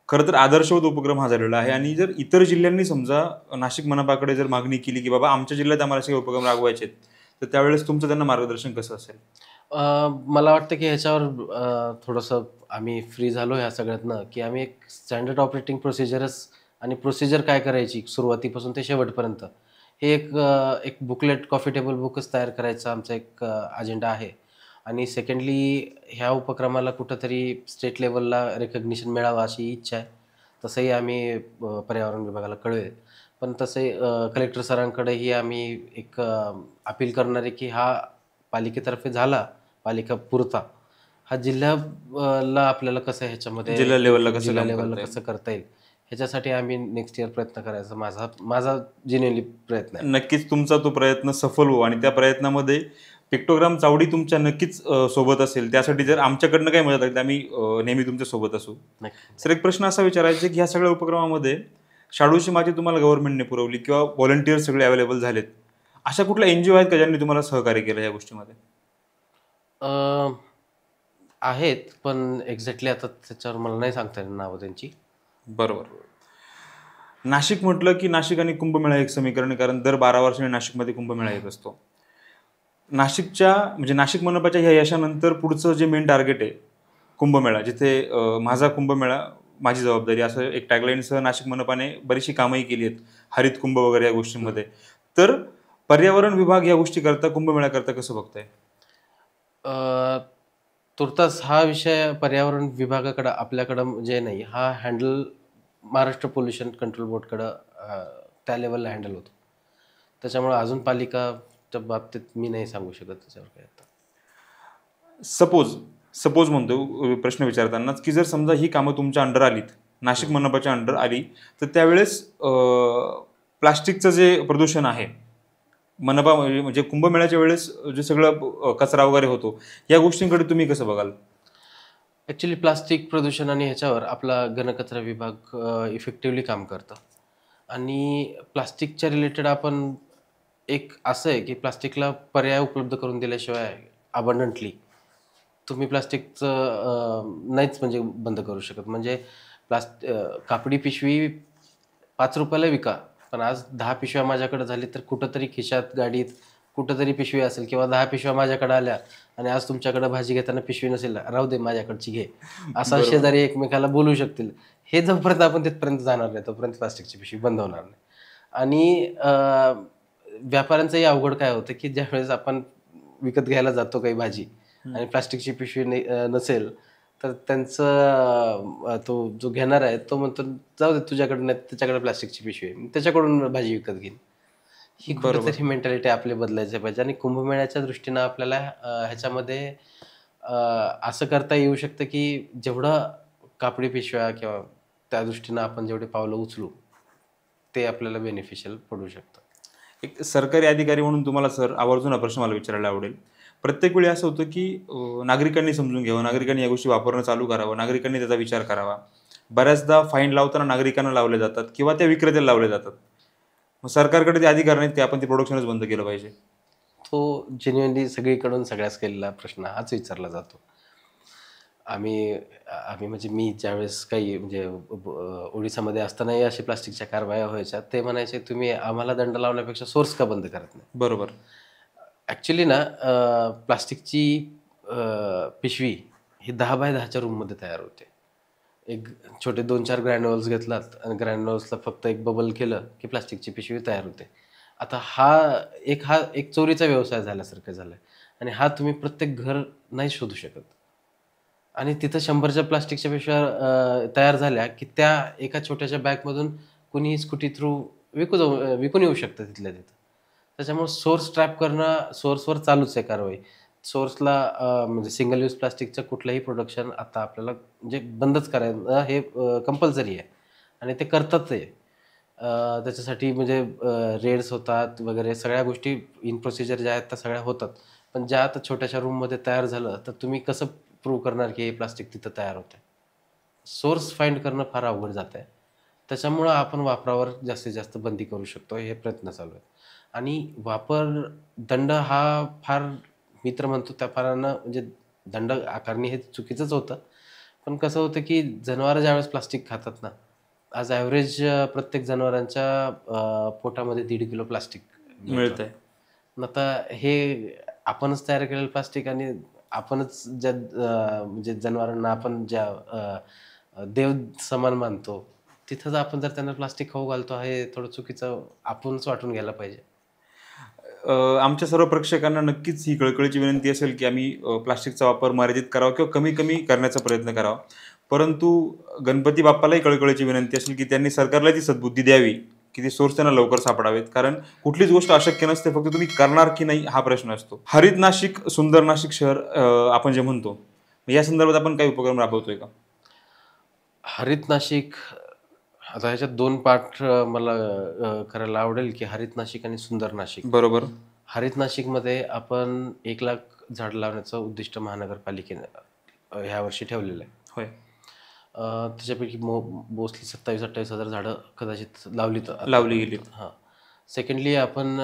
खरं तर आदर्शवत उपक्रम हा झालेला आहे. आणि जर इतर जिल्ह्यांनी समजा नाशिक मनपाकडे जर मागणी केली, की बाबा आमच्या जिल्ह्यात आम्हाला असे उपक्रम राबवायचे आहेत, तर त्यावेळेस तुमचं त्यांना मार्गदर्शन कसं असेल? मला वाटतं की ह्याच्यावर थोडंसं आम्ही फ्री झालो ह्या सगळ्यातनं, की आम्ही एक स्टँडर्ड ऑपरेटिंग प्रोसिजरच आणि प्रोसिजर काय करायची सुरुवातीपासून ते शेवटपर्यंत, हे एक बुकलेट, कॉफी टेबल बुकच तयार करायचा आमचा एक अजेंडा आहे. आणि सेकंडली ह्या उपक्रमाला कुठेतरी स्टेट लेव्हलला रिकग्निशन मिळावं अशी इच्छा आहे. तसंही आम्ही पर्यावरण विभागाला कळवेल. पण तसे कलेक्टर सरांकडेही आम्ही एक अपील करणार आहे, की हा पालिकेतर्फे झाला, पालिका पुरता, हा ला आपल्याला कसं ह्याच्यामध्ये जिल्हा लेव्हलला कसं जिल्हा काम लेव्हलला करता येईल? कसं करता येईल, ह्याच्यासाठी आम्ही नेक्स्ट इयर प्रयत्न करायचा माझा माझा जेन्युइनली प्रयत्न आहे. नक्कीच तुमचा तो प्रयत्न सफल हो आणि त्या प्रयत्नामध्ये पिक्टोग्राम चावडी तुमच्या नक्कीच सोबत असेल. त्यासाठी जर आमच्याकडनं काही मदत लागली तर आम्ही नेहमी तुमच्या सोबत असू. नक्की. सर, एक प्रश्न असा विचारायचा आहे, की ह्या सगळ्या उपक्रमामध्ये शाडूची माती तुम्हाला गव्हर्नमेंटने पुरवली किंवा व्हॉलंटिअर सगळे अवेलेबल झालेत. अशा कुठल्या एन-जी-ओ आहेत का ज्यांनी तुम्हाला सहकार्य केलं या गोष्टीमध्ये? अ, आहेत, पण एक्झॅक्टली आता त्याच्यावर मला नाही सांगता येणार नावं त्यांची. बरोबर. नाशिक म्हटलं की नाशिक आणि कुंभमेळा एक समीकरण आहे, कारण दर 12 वर्षांनी नाशिकमध्ये कुंभमेळा येत असतो. नाशिकच्या म्हणजे नाशिक मनपाच्या ह्या यशानंतर पुढचं जे मेन टार्गेट आहे, कुंभमेळा, जिथे माझा कुंभमेळा माझी जबाबदारी असं एक टॅगलाईनसह नाशिक मनपाने बरीचशी कामंही केली आहेत. हरित कुंभ वगैरे या गोष्टींमध्ये. तर पर्यावरण विभाग या गोष्टी करता, कुंभमेळा करता कसं बघताय? अ, तुर्तास हा विषय पर्यावरण विभागाकडं आपल्याकडं म्हणजे नाही, हा हँडल महाराष्ट्र पोल्युशन कंट्रोल बोर्डकडं त्या लेवलला हँडल होतो. त्याच्यामुळं अजून पालिकाच्या बाबतीत मी नाही सांगू शकत त्याच्यावर काय आता. सपोज सपोज म्हणतो प्रश्न विचारतानाच, की जर समजा ही कामं तुमच्या अंडर आलीत, नाशिक मनपाच्या अंडर आली, तर त्यावेळेस प्लास्टिकचं जे प्रदूषण आहे, मनपा म्हणजे कुंभमेळ्याच्या वेळेस जे सगळं कचरा वगैरे होतो, या गोष्टींकडे तुम्ही कसं बघाल? ॲक्च्युली प्लास्टिक प्रदूषण आणि ह्याच्यावर आपला घनकचरा विभाग इफेक्टिव्हली काम करतं. आणि प्लास्टिकच्या रिलेटेड आपण एक असं आहे, की प्लास्टिकला पर्याय उपलब्ध करून दिल्याशिवाय अबंडंटली तुम्ही प्लास्टिकचं नाहीच म्हणजे बंद करू शकत. म्हणजे कापडी पिशवी ₹5 ला विका, पण आज 10 पिशव्या माझ्याकडे झाली तर कुठंतरी खिशात, गाडीत कुठंतरी पिशवी असेल किंवा 10 पिशव्या माझ्याकडे आल्या आणि आज तुमच्याकडे भाजी घेताना पिशवी नसेल, राहू दे माझ्याकडची घे. असा बरोबर. शेजारी एकमेकाला बोलू शकतील. हे जोपर्यंत आपण तिथपर्यंत जाणार नाही, तोपर्यंत प्लास्टिकची पिशवी बंद होणार नाही. आणि व्यापाऱ्यांचंही अवघड काय होतं, की ज्यावेळेस आपण विकत घ्यायला जातो काही भाजी आणि प्लास्टिकची पिशवी नसेल, तर त्यांचं तो जो घेणार आहे तो म्हणतो, जाऊ दे तुझ्याकडे नाही, त्याच्याकडे प्लास्टिकची पिशवी आहे, मी त्याच्याकडून भाजी विकत घेईन. ही बरोबर. कुठेतरी मेंटॅलिटी आपली बदलायची पाहिजे. आणि कुंभमेळ्याच्या दृष्टीनं आपल्याला ह्याच्यामध्ये असं करता येऊ शकतं, की जेवढं कापडी पिशव्या किंवा त्या दृष्टीनं आपण जेवढे पावलं उचलू, ते आपल्याला बेनिफिशियल पडू शकतं. एक सरकारी अधिकारी म्हणून तुम्हाला सर आवर्जून हा प्रश्न मला विचारायला आवडेल. प्रत्येक वेळी असं होतं, की नागरिकांनी समजून घ्यावं, नागरिकांनी या गोष्टी वापरणं चालू करावं, नागरिकांनी त्याचा विचार करावा. बऱ्याचदा फाईन लावताना नागरिकांना लावले जातात किंवा त्या विक्रेत्याला लावले जातात. मग सरकारकडे ते अधिकार नाहीत, की आपण ते प्रोडक्शनच बंद केलं पाहिजे. तो जेन्युइनली सगळीकडून सगळ्याच केलेला प्रश्न हाच विचारला जातो. आम्ही आम्ही म्हणजे मी ज्यावेळेस काही म्हणजे ओडिसामध्ये असतानाही अशा प्लास्टिकच्या कारवाया व्हायच्या. ते म्हणायचे, "तुम्ही आम्हाला दंड लावण्यापेक्षा सोर्स का बंद करत नाही?" बरोबर. ॲक्च्युली ना प्लास्टिकची पिशवी ही 10x10च्या रूममध्ये तयार होते. एक छोटे 2-4 ग्रॅन्युअल्स घेतलात आणि ग्रॅन्युअल्सला फक्त एक बबल केलं की प्लास्टिकची पिशवी तयार होते. आता हा एक चोरीचा व्यवसाय झाल्यासारखं झालाय आणि हा तुम्ही प्रत्येक घर नाही शोधू शकत. आणि तिथं 100च्या प्लास्टिकच्या पिशव्या तयार झाल्या की त्या एका छोट्याशा बॅगमधून कुणीही स्कूटी थ्रू विकून येऊ शकतं तिथल्या तिथं. त्याच्यामुळे सोर्स ट्रॅप करणं, सोर्सवर चालूच आहे कारवाई. सोर्सला म्हणजे सिंगल यूज प्लास्टिकचं कुठलंही प्रोडक्शन आता आपल्याला म्हणजे बंदच करायचं हे कंपल्सरी आहे आणि ते करतात ते. त्याच्यासाठी म्हणजे रेड्स होतात वगैरे सगळ्या गोष्टी इन प्रोसिजर ज्या आहेत त्या सगळ्या होतात. पण ज्या आता छोट्याशा रूममध्ये तयार झालं तर तुम्ही कसं प्रूव्ह करणार की हे प्लास्टिक तिथं तयार होतं? सोर्स फाइंड करणं फार अवघड जात आहे. त्याच्यामुळं आपण वापरावर जास्तीत जास्त बंदी करू शकतो हे प्रयत्न चालू आहेत. आणि दंड हा फार मी तर म्हणतो त्या फारानं म्हणजे दंड आकारणी हे चुकीचंच होतं. पण कसं होतं की जनावरं ज्यावेळेस प्लास्टिक खातात ना, आज ॲव्हरेज प्रत्येक जनावरांच्या पोटामध्ये 1.5 किलो प्लास्टिक मिळतं. मिळतंय. आता हे आपणच तयार केलेलं प्लास्टिक आणि आपणच ज्या म्हणजे जनावरांना आपण ज्या देव समान मानतो, तिथं आपण जर त्यांना प्लास्टिक खाऊ घालतो हे थोडं चुकीचं आपणच वाटून घ्यायला पाहिजे. आमच्या सर्व प्रेक्षकांना नक्कीच ही कळकळीची विनंती असेल की आम्ही प्लास्टिकचा वापर मर्यादित करावा किंवा कमी कमी करण्याचा प्रयत्न करावा. परंतु गणपती बाप्पालाही कळकळीची विनंती असेल की त्यांनी सरकारला ती सद्बुद्धी द्यावी की ते सोर्स त्यांना लवकर सापडावेत. कारण कुठलीच गोष्ट अशक्य नसते, फक्त तुम्ही करणार की नाही हा प्रश्न असतो. हरित नाशिक सुंदर नाशिक शहर आपण जे म्हणतो, या संदर्भात आपण काही उपक्रम राबवतोय का? हरित नाशिक आता ह्याच्यात 2 पार्ट मला करायला आवडेल की हरित नाशिक आणि सुंदर नाशिक. बरोबर. हरित नाशिकमध्ये आपण 1,00,000 झाडं लावण्याचं उद्दिष्ट महानगरपालिकेनं ह्या वर्षी ठेवलेलं आहे. होय. त्याच्यापैकी मोस्टली 27,000-28,000 झाडं कदाचित लावलीत लावली गेलीत. हां. सेकंडली आपण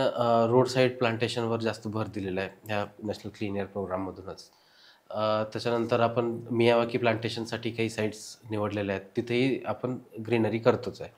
रोड साईड प्लांटेशनवर जास्त भर दिलेला आहे ह्या नॅशनल क्लीन एअर प्रोग्राममधूनच. त्याच्यानंतर आपण मियावाकी प्लांटेशनसाठी काही साईट्स निवडलेल्या आहेत. तिथेही आपण ग्रीनरी करतोच आहे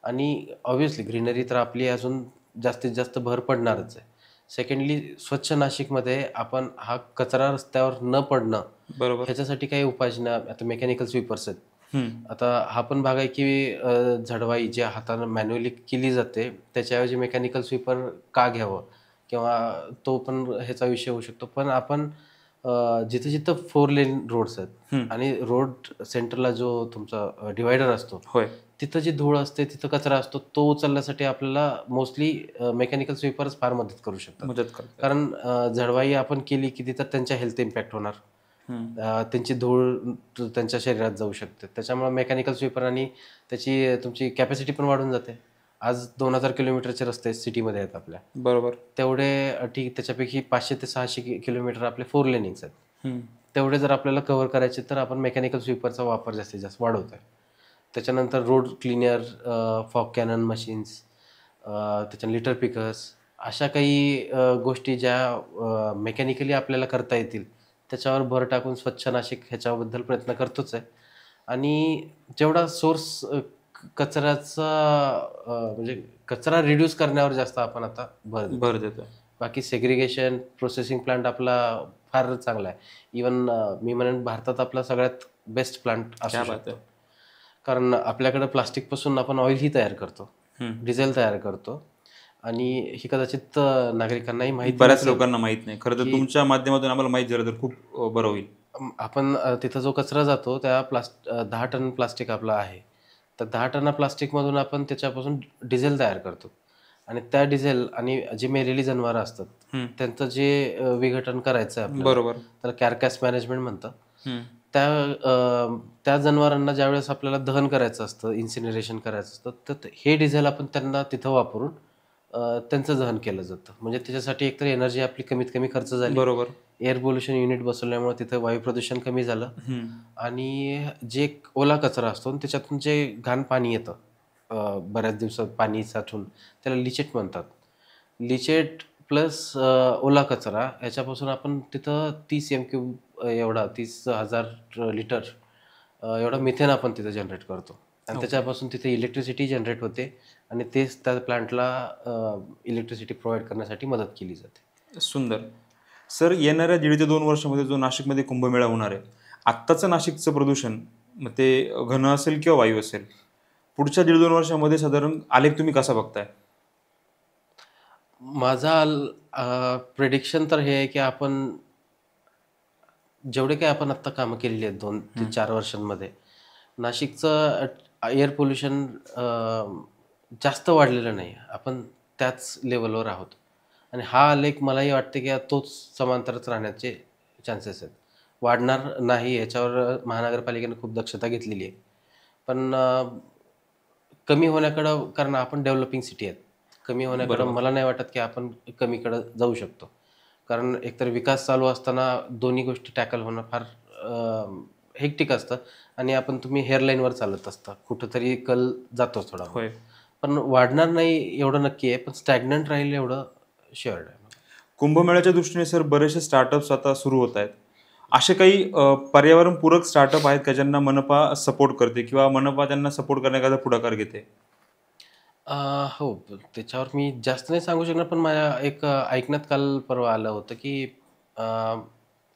आणि ऑब्व्हियसली ग्रीनरी तर आपली अजून जास्तीत जास्त भर पडणारच आहे. सेकंडली स्वच्छ नाशिकमध्ये आपण हा कचरा रस्त्यावर न पडणं बरोबर. ह्याच्यासाठी काही उपाययोजना आता मेकॅनिकल स्वीपर्स आहेत. हम्म. आता हा पण भाग आहे की झडवाई ज्या हातानं मॅन्युअली केली जाते त्याच्याऐवजी मेकॅनिकल स्वीपर का घ्यावं किंवा तो पण ह्याचा विषय होऊ शकतो. पण आपण जिथं जिथं 4 लेन रोड्स आहेत आणि रोड सेंटरला जो तुमचा डिवायडर असतो होय. तिथं जी धूळ असते तिथं कचरा असतो तो उचलण्यासाठी आपल्याला मोस्टली मेकॅनिकल स्वीपर्स फार मदत करू शकतात. मदत करतो. कारण झडवाई आपण केली की तिथं त्यांच्या हेल्थ इम्पॅक्ट होणार. त्यांची धूळ त्यांच्या शरीरात जाऊ शकते. त्याच्यामुळे मेकॅनिकल स्वीपर आणि त्याची तुमची कॅपॅसिटी पण वाढून जाते. आज 2,000 किलोमीटरचे रस्ते सिटीमध्ये आहेत आपल्या. बरोबर. तेवढे ठीक त्याच्यापैकी 500 ते 600 किलोमीटर आपले 4 लेनिंग्स आहेत. हम्म. तेवढे जर आपल्याला कव्हर करायचे तर आपण मेकॅनिकल स्वीपरचा वापर जास्तीत जास्त वाढवतोय. त्याच्यानंतर road cleaner, fog canon machines, त्याच्या लिटर पिकर्स अशा काही गोष्टी ज्या मेकॅनिकली आपल्याला करता येतील त्याच्यावर भर टाकून स्वच्छ नाशिक ह्याच्याबद्दल प्रयत्न करतोच आहे. आणि जेवढा सोर्स कचऱ्याचा म्हणजे कचरा रिड्यूस करण्यावर जास्त आपण आता भर देतोय. बाकी सेग्रिगेशन प्रोसेसिंग प्लांट आपला फार चांगला आहे. इवन मी म्हणेन भारतात आपला सगळ्यात बेस्ट प्लांट असू क्या बात शकतो. आहे. कारण आपल्याकडे प्लास्टिकपासून आपण ऑइलही तयार करतो, डिझेल तयार करतो आणि ही कदाचित नागरिकांनाही माहिती बऱ्याच नसेल. लोकांना माहित नाही. खरं तर तुमच्या माध्यमातून आम्हाला माहित झालं तर खूप बरं होईल. आपण तिथं जो कचरा जातो त्या 10 टन प्लास्टिक आपलं आहे. तर 10 टन प्लास्टिकमधून आपण त्याच्यापासून डिझेल तयार करतो आणि त्या डिझेल आणि जी मेलेली जनावरं असतात त्यांचं जे विघटन करायचं आहे आपल्याला, बरोबर. त्याला कॅरकॅस मॅनेजमेंट म्हणतात. त्या जनावरांना ज्यावेळेस आपल्याला दहन करायचं असतं, इन्सिनरेशन करायचं असतं, तर हे डिझेल आपण त्यांना तिथं वापरून त्यांचं दहन केलं जातं. म्हणजे त्याच्यासाठी एकतर एनर्जी आपली कमीत कमी खर्च झाली. बरोबर. एअर पोल्युशन युनिट बसवल्यामुळे तिथं वायू प्रदूषण कमी झालं आणि जे ओला कचरा असतो त्याच्यातून जे घाण पाणी येतं बऱ्याच दिवसात पाणी साठून त्याला लिचेट म्हणतात. लिचेट प्लस ओला कचरा ह्याच्यापासून आपण तिथं 30 M³ एवढा 30,000 लिटर एवढा मिथेन आपण तिथं जनरेट करतो आणि त्याच्यापासून तिथे इलेक्ट्रिसिटी जनरेट होते आणि तेच त्या प्लांटला इलेक्ट्रिसिटी प्रोव्हाइड करण्यासाठी मदत केली जाते. सुंदर. सर, येणाऱ्या 1.5 ते 2 वर्षामध्ये जो नाशिकमध्ये कुंभमेळा होणार आहे, आत्ताचं नाशिकचं प्रदूषण, मग ते घन असेल किंवा वायू असेल, पुढच्या 1.5-2 वर्षामध्ये साधारण आलेख तुम्ही कसा बघताय? माझा प्रेडिक्शन तर हे आहे की आपण जेवढे काही आपण आत्ता कामं केलेली आहेत 2 ते 4 वर्षांमध्ये, नाशिकचं एअर पोल्युशन जास्त वाढलेलं नाही. आपण त्याच लेवलवर आहोत आणि हा आलेख मलाही वाटते की तोच समांतरच राहण्याचे चान्सेस आहेत. वाढणार नाही याच्यावर महानगरपालिकेने खूप दक्षता घेतलेली आहे. पण कमी होण्याकडं, कारण आपण डेव्हलपिंग सिटी आहेत. कमी होण्याकडं बरोबर. मला नाही वाटत की आपण कमीकडं जाऊ शकतो. कारण एकतर विकास चालू असताना दोन्ही गोष्टी टॅकल होणं फार हेक्टिक असतं आणि तुम्ही हेअरलाईनवर चालत असता. कुठेतरी कल जातोच थोडा. होय. पण वाढणार नाही एवढं नक्की आहे, पण स्टॅग्नंट राहील एवढं शुअर्ड आहे. कुंभमेळ्याच्या दृष्टीने सर बरेचसे स्टार्टअप्स आता सुरू होत आहेत. असे काही पर्यावरणपूरक स्टार्टअप आहेत का ज्यांना मनपा सपोर्ट करते किंवा मनपा त्यांना सपोर्ट करण्याकरता पुढाकार घेते? हो, त्याच्यावर मी जास्त नाही सांगू शकणार, पण माझ्या एक ऐकण्यात काल परवा आलं होतं की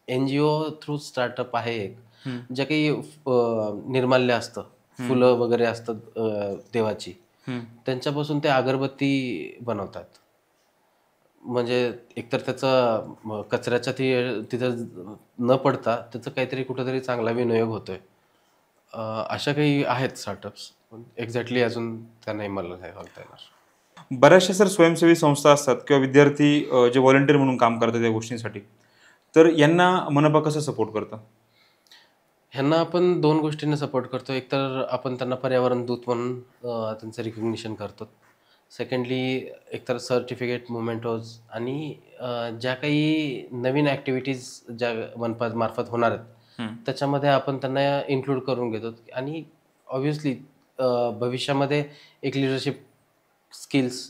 एन-जी-ओ थ्रू स्टार्टअप आहे एक, हं. जे काही निर्माल्य असतं, फुलं वगैरे असतात देवाची, हं. त्यांच्यापासून ते अगरबत्ती बनवतात. म्हणजे एकतर त्याचं कचऱ्याच्या तिथं न पडता त्याचं काहीतरी कुठेतरी चांगला विनियोग होतोय. अशा काही आहेत स्टार्टअप्स, पण एक्झॅक्टली अजून त्या नाही, मला नाही सांगता येणार. बऱ्याचशा सर स्वयंसेवी संस्था असतात किंवा विद्यार्थी जे व्हॉलंटिअर म्हणून काम करतात या गोष्टींसाठी. तर यांना मनपा कसं सपोर्ट करतं? ह्यांना आपण 2 गोष्टींनी सपोर्ट करतो. एकतर आपण त्यांना पर्यावरण दूत म्हणून त्यांचं रिकग्निशन करतो. सेकंडली एकतर सर्टिफिकेट, मोमेंटोज आणि ज्या काही नवीन ॲक्टिव्हिटीज ज्या मनपामार्फत होणार आहेत, हं. त्याच्यामध्ये आपण त्यांना इन्क्लूड करून घेतो आणि ऑब्व्हियसली भविष्यामध्ये एक leadership skills,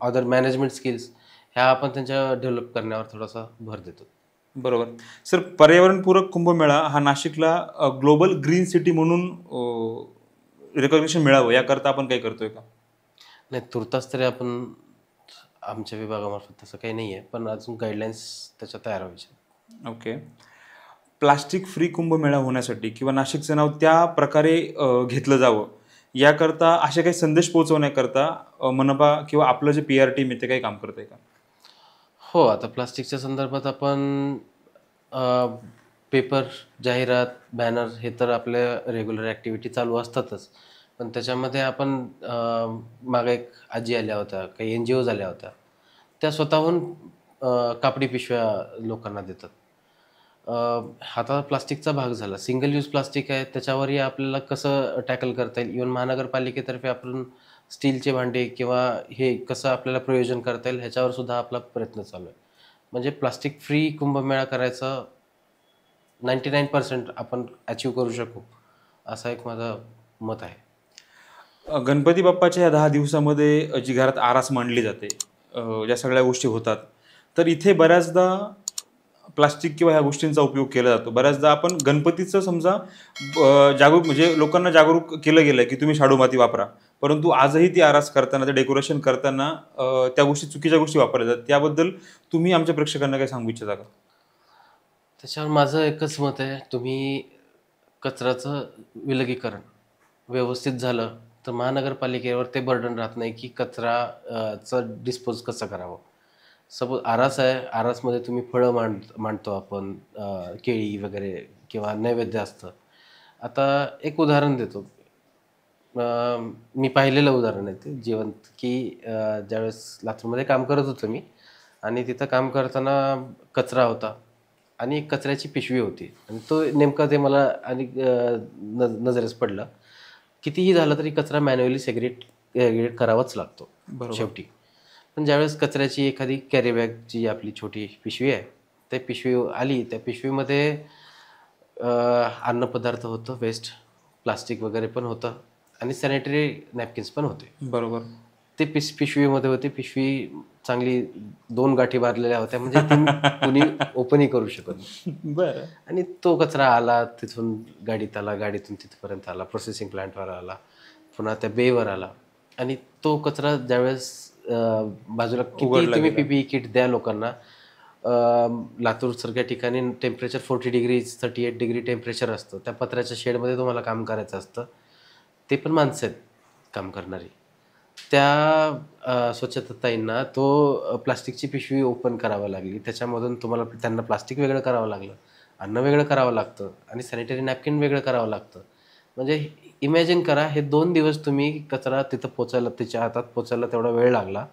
other management skills ह्या आपण त्यांच्या डेव्हलप करण्यावर थोडासा भर देतो. बरोबर. सर, पर्यावरणपूरक कुंभमेळा हा नाशिकला ग्लोबल ग्रीन सिटी म्हणून रिकॉग्निशन मिळावं याकरता आपण काही करतोय का? नाही, तुर्तास तरी आपण आमच्या विभागामार्फत तसं काही नाही आहे, पण अजून गाईडलाईन्स त्याच्या तयार व्हायच्या. ओके. प्लास्टिक फ्री कुंभमेळा होण्यासाठी किंवा नाशिकचं नाव त्या प्रकारे घेतलं जावं याकरता असे काही संदेश पोहोचवण्याकरता मनपा किंवा आपलं जे पी आर टीम आहे ते काही काम करतंय का? हो, आता प्लास्टिकच्या संदर्भात आपण पेपर, जाहिरात, बॅनर हे तर आपल्या रेग्युलर ॲक्टिव्हिटी चालू असतातच. पण त्याच्यामध्ये आपण मागे एक आजी आल्या होत्या, काही एन-जी-ओज आल्या होत्या. त्या स्वतःहून कापडी पिशव्या लोकांना देतात. आता प्लास्टिकचा भाग झाला. सिंगल यूज प्लास्टिक आहे, त्याच्यावरही आपल्याला कसं टॅकल करता येईल. इव्हन महानगरपालिकेतर्फे आपण स्टीलचे भांडे किंवा हे कसं आपल्याला प्रयोजन करता येईल ह्याच्यावर सुद्धा आपला प्रयत्न चालू आहे. म्हणजे प्लास्टिक फ्री कुंभमेळा करायचा 99% आपण अचीव्ह करू शकू, असं एक माझं मत आहे. गणपती बाप्पाच्या या 10 दिवसामध्ये जी घरात आरास मांडली जाते, ज्या सगळ्या गोष्टी होतात, तर इथे बऱ्याचदा प्लास्टिक किंवा ह्या गोष्टींचा उपयोग केला जातो. बऱ्याचदा आपण गणपतीचं समजा जागरूक म्हणजे लोकांना जागरूक केलं गेलं की तुम्ही शाडू माती वापरा. परंतु आजही ती आरास करताना, ते डेकोरेशन करताना त्या गोष्टी, चुकीच्या गोष्टी वापरल्या जातात. त्याबद्दल तुम्ही आमच्या प्रेक्षकांना काही सांगू इच्छिता का? त्याच्यावर माझं एकच मत आहे, तुम्ही कचऱ्याचं विलगीकरण व्यवस्थित झालं तर महानगरपालिकेवर ते बर्डन राहत नाही की चं डिस्पोज कसं करावं. सपोज आरास आहे, आरासमध्ये तुम्ही फळं मांडतो आपण, केळी वगैरे किंवा नैवेद्य असतं. आता एक उदाहरण देतो. मी पाहिलेलं उदाहरण आहे ते जिवंत, की ज्यावेळेस लातूरमध्ये काम करत होतो मी आणि तिथं काम करताना कचरा होता आणि एक कचऱ्याची पिशवी होती आणि तो नेमका ते मला आणि नजरेस पडलं. कितीही झालं तरी कचरा मॅन्युअली सेग्रेगेट करावाच लागतो बरोबर. शेवटी. पण ज्यावेळेस कचऱ्याची एखादी कॅरी बॅगची आपली छोटी पिशवी आहे, त्या पिशवी आली, त्या पिशवीमध्ये अन्नपदार्थ होतं, वेस्ट, प्लास्टिक वगैरे पण होतं आणि सॅनिटरी नॅपकिन्स पण होते. बरोबर. ते पिशवीमध्ये होते. पिशवी चांगली 2 गाठी बांधलेल्या होत्या, म्हणजे कुणी ओपनही करू शकत नाही. बरं. आणि तो कचरा आला, तिथून गाडीत आला, गाडीतून तिथपर्यंत आला, प्रोसेसिंग प्लांटवर आला, पुन्हा त्या बेवर आला आणि तो कचरा ज्यावेळेस बाजूला किती उघडला तुम्ही गेला. PPE किट द्या लोकांना, लातूरसारख्या ठिकाणी टेम्परेचर 40 डिग्री 38 डिग्री टेम्परेचर असतं. त्या पत्र्याच्या शेडमध्ये तुम्हाला काम करायचं असतं. ते पण माणसं आहेत काम करणारी. त्या स्वच्छताताईंना प्लास्टिकची पिशवी ओपन करावी लागली. त्याच्यामधून त्यांना प्लास्टिक वेगळं करावं लागलं, अन्न वेगळं करावं लागतं आणि सॅनिटरी नॅपकिन वेगळं करावं लागतं. म्हणजे इमॅजिन करा, हे 2 दिवस तुम्ही कचरा तिथं पोचायला, तिच्या हातात पोचायला तेवढा वेळ लागला.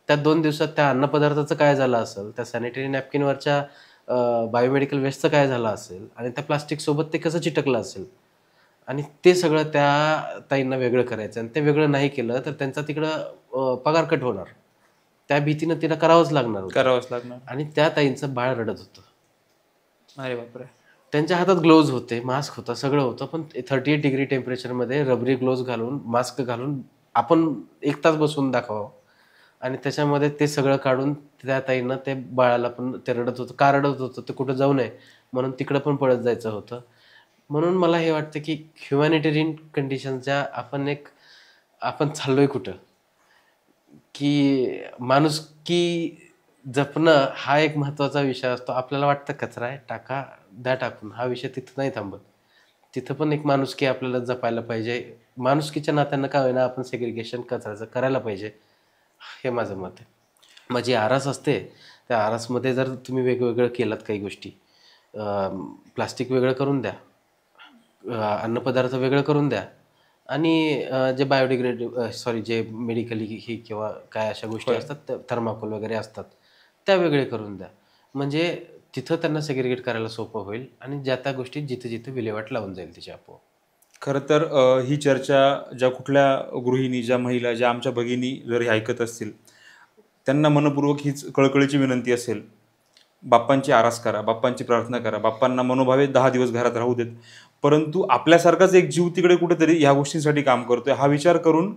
त्या 2 दिवसात त्या अन्नपदार्थाचं काय झालं असेल, त्या सॅनिटरी नॅपकिनवरच्या बायोमेडिकल वेस्टचं काय झालं असेल आणि त्या प्लास्टिकसोबत ते कसं चिटकलं असेल. आणि ते सगळं त्या ताईंना वेगळं करायचं आणि ते वेगळं नाही केलं तर त्यांचा तिकडं पगार कट होणार. त्या भीतीनं तिला करावंच लागणार होतं. करावंच लागणार. आणि त्या ताईंचं बाळ रडत होतं. अरे बापरे. त्यांच्या हातात ग्लोव्ज होते, मास्क होता, सगळं होतं. पण 38 डिग्री टेम्परेचरमध्ये रबरी ग्लोव्ज घालून, मास्क घालून आपण 1 तास बसून दाखवावं आणि त्याच्यामध्ये ते सगळं काढून त्या ताईंना ते बाळाला पण ते रडत होतं. का रडत होतं? ते कुठं जाऊ नये म्हणून तिकडं पण पळत जायचं होतं. म्हणून मला हे वाटतं की ह्युमॅनिटेरियन कंडिशनच्या आपण चाललोय कुठं? की माणुसकी जपणं हा एक महत्त्वाचा विषय असतो. आपल्याला वाटतं कचरा आहे, टाका, द्या टाकून. हा विषय तिथं नाही थांबत. तिथं पण एक माणुसकी आपल्याला जपायला पाहिजे. माणुसकीच्या नात्यानं का होईना आपण सेग्रिगेशन कचऱ्याचं करायला पाहिजे, हे माझं मत आहे. माझी आरास असते, त्या आरासमध्ये जर तुम्ही वेगवेगळं केलात काही गोष्टी, प्लास्टिक वेगळं करून द्या, अन्नपदार्थ वेगळं करून द्या आणि जे जे मेडिकली ही किंवा काय अशा गोष्टी असतात, थर्माकोल वगैरे असतात, त्या वेगळे करून द्या. म्हणजे तिथं त्यांना सेग्रिगेट करायला सोपं होईल आणि ज्या त्या गोष्टी जिथे जिथे विल्हेवाट लावून जाईल तिची आपोआप. खरं तर ही चर्चा ज्या कुठल्या गृहिणी, ज्या महिला, ज्या आमच्या भगिनी जर हे ऐकत असतील, त्यांना मनपूर्वक हीच कळकळीची विनंती असेल, बाप्पांची आरास करा, बाप्पांची प्रार्थना करा, बाप्पांना मनोभावे 10 दिवस घरात राहू देत. परंतु आपल्यासारखाच एक जीव तिकडे कुठेतरी ह्या गोष्टींसाठी काम करतोय हा विचार करून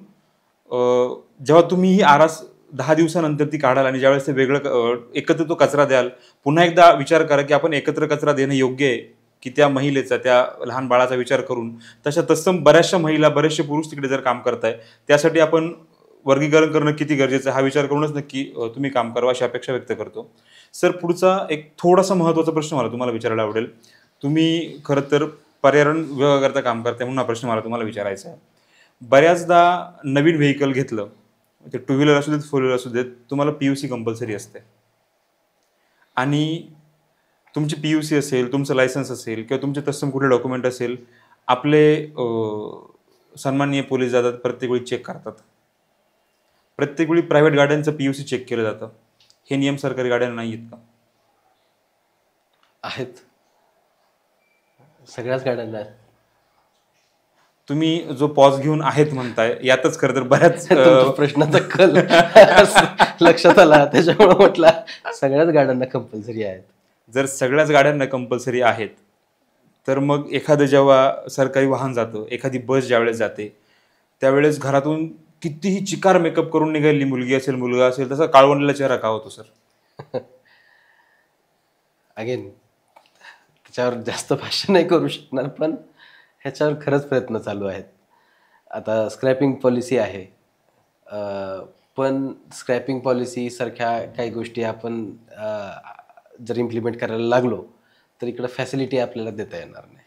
जेव्हा तुम्ही ही आरास 10 दिवसानंतर ती काढाल आणि ज्यावेळेस ते वेगळं एकत्र तो कचरा द्याल, पुन्हा एकदा विचार करा की आपण एकत्र कचरा देणं योग्य आहे की त्या महिलेचा, त्या लहान बाळाचा विचार करून. तत्सम बऱ्याचशा महिला, बरेचसे पुरुष तिकडे जर काम करताय, त्यासाठी आपण वर्गीकरण करणं किती गरजेचं आहे हा विचार करूनच नक्की तुम्ही काम करावं अशी अपेक्षा व्यक्त करतो. सर, पुढचा एक थोडासा महत्त्वाचा प्रश्न मला तुम्हाला विचारायला आवडेल. तुम्ही खरं तर पर्यावरण विभागाकरता काम करताय म्हणून हा प्रश्न मला तुम्हाला विचारायचा आहे. बऱ्याचदा नवीन व्हेकल घेतलं, ते टू व्हीलर असू देत, फोर व्हीलर असू देत, तुम्हाला PUC कंपल्सरी असते. आणि तुमची PUC असेल, तुमचं लायसन्स असेल किंवा तुमचे तत्सम कुठले डॉक्युमेंट असेल, आपले सन्माननीय पोलीस जातात, प्रत्येक वेळी चेक करतात. प्रत्येक वेळी प्रायव्हेट गाड्यांचं PUC चेक केलं जातं. हे नियम सरकारी गाड्यांना नाही आहेत का? आहेत, सगळ्याच गाड्यांना आहेत. तुम्ही जो पॉज घेऊन आहेत म्हणताय, यातच खरं तर बऱ्याच प्रश्नाचा कल लक्षात आला, त्याच्यामुळे म्हटलं सगळ्याच गाड्यांना कंपल्सरी आहेत. जर सगळ्याच गाड्यांना कंपल्सरी आहेत, तर मग एखादं जेव्हा सरकारी वाहन जातं, एखादी बस ज्यावेळेस जाते, त्यावेळेस घरातून कितीही चिकार मेकअप करून निघालेली मुलगी असेल, मुलगा असेल, तसा काळवंडलेला चेहरा का होतो सर? अगेन त्याच्यावर जास्त भाष्य नाही करू शकणार, पण ह्याच्यावर खरंच प्रयत्न चालू आहेत. आता स्क्रॅपिंग पॉलिसी आहे, पण स्क्रॅपिंग पॉलिसीसारख्या काही गोष्टी आपण जर इम्प्लिमेंट करायला लागलो तर इकडं फॅसिलिटी आपल्याला देता येणार नाही.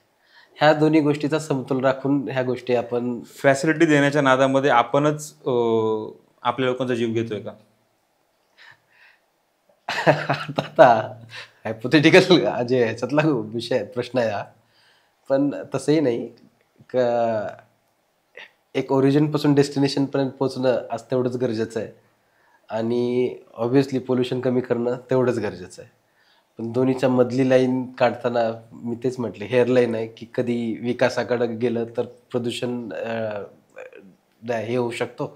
ह्या दोन्ही गोष्टीचा समतोल राखून ह्या गोष्टी आपण फॅसिलिटी देण्याच्या नादामध्ये आपणच आपल्या लोकांचा जीव घेतोय का? आता हायपोथेटिकल जे ह्याच्यातला विषय प्रश्न आहे हा, पण तसंही नाही का एक ओरिजिनपासून डेस्टिनेशनपर्यंत पोचणं आज तेवढंच गरजेचं आहे आणि ऑब्व्हियसली पोल्युशन कमी करणं तेवढंच गरजेचं आहे. पण दोन्हीच्या मधली लाईन काढताना मी तेच म्हटले, हेअरलाईन आहे की कधी विकासाकडे गेलं तर प्रदूषण हे होऊ शकतो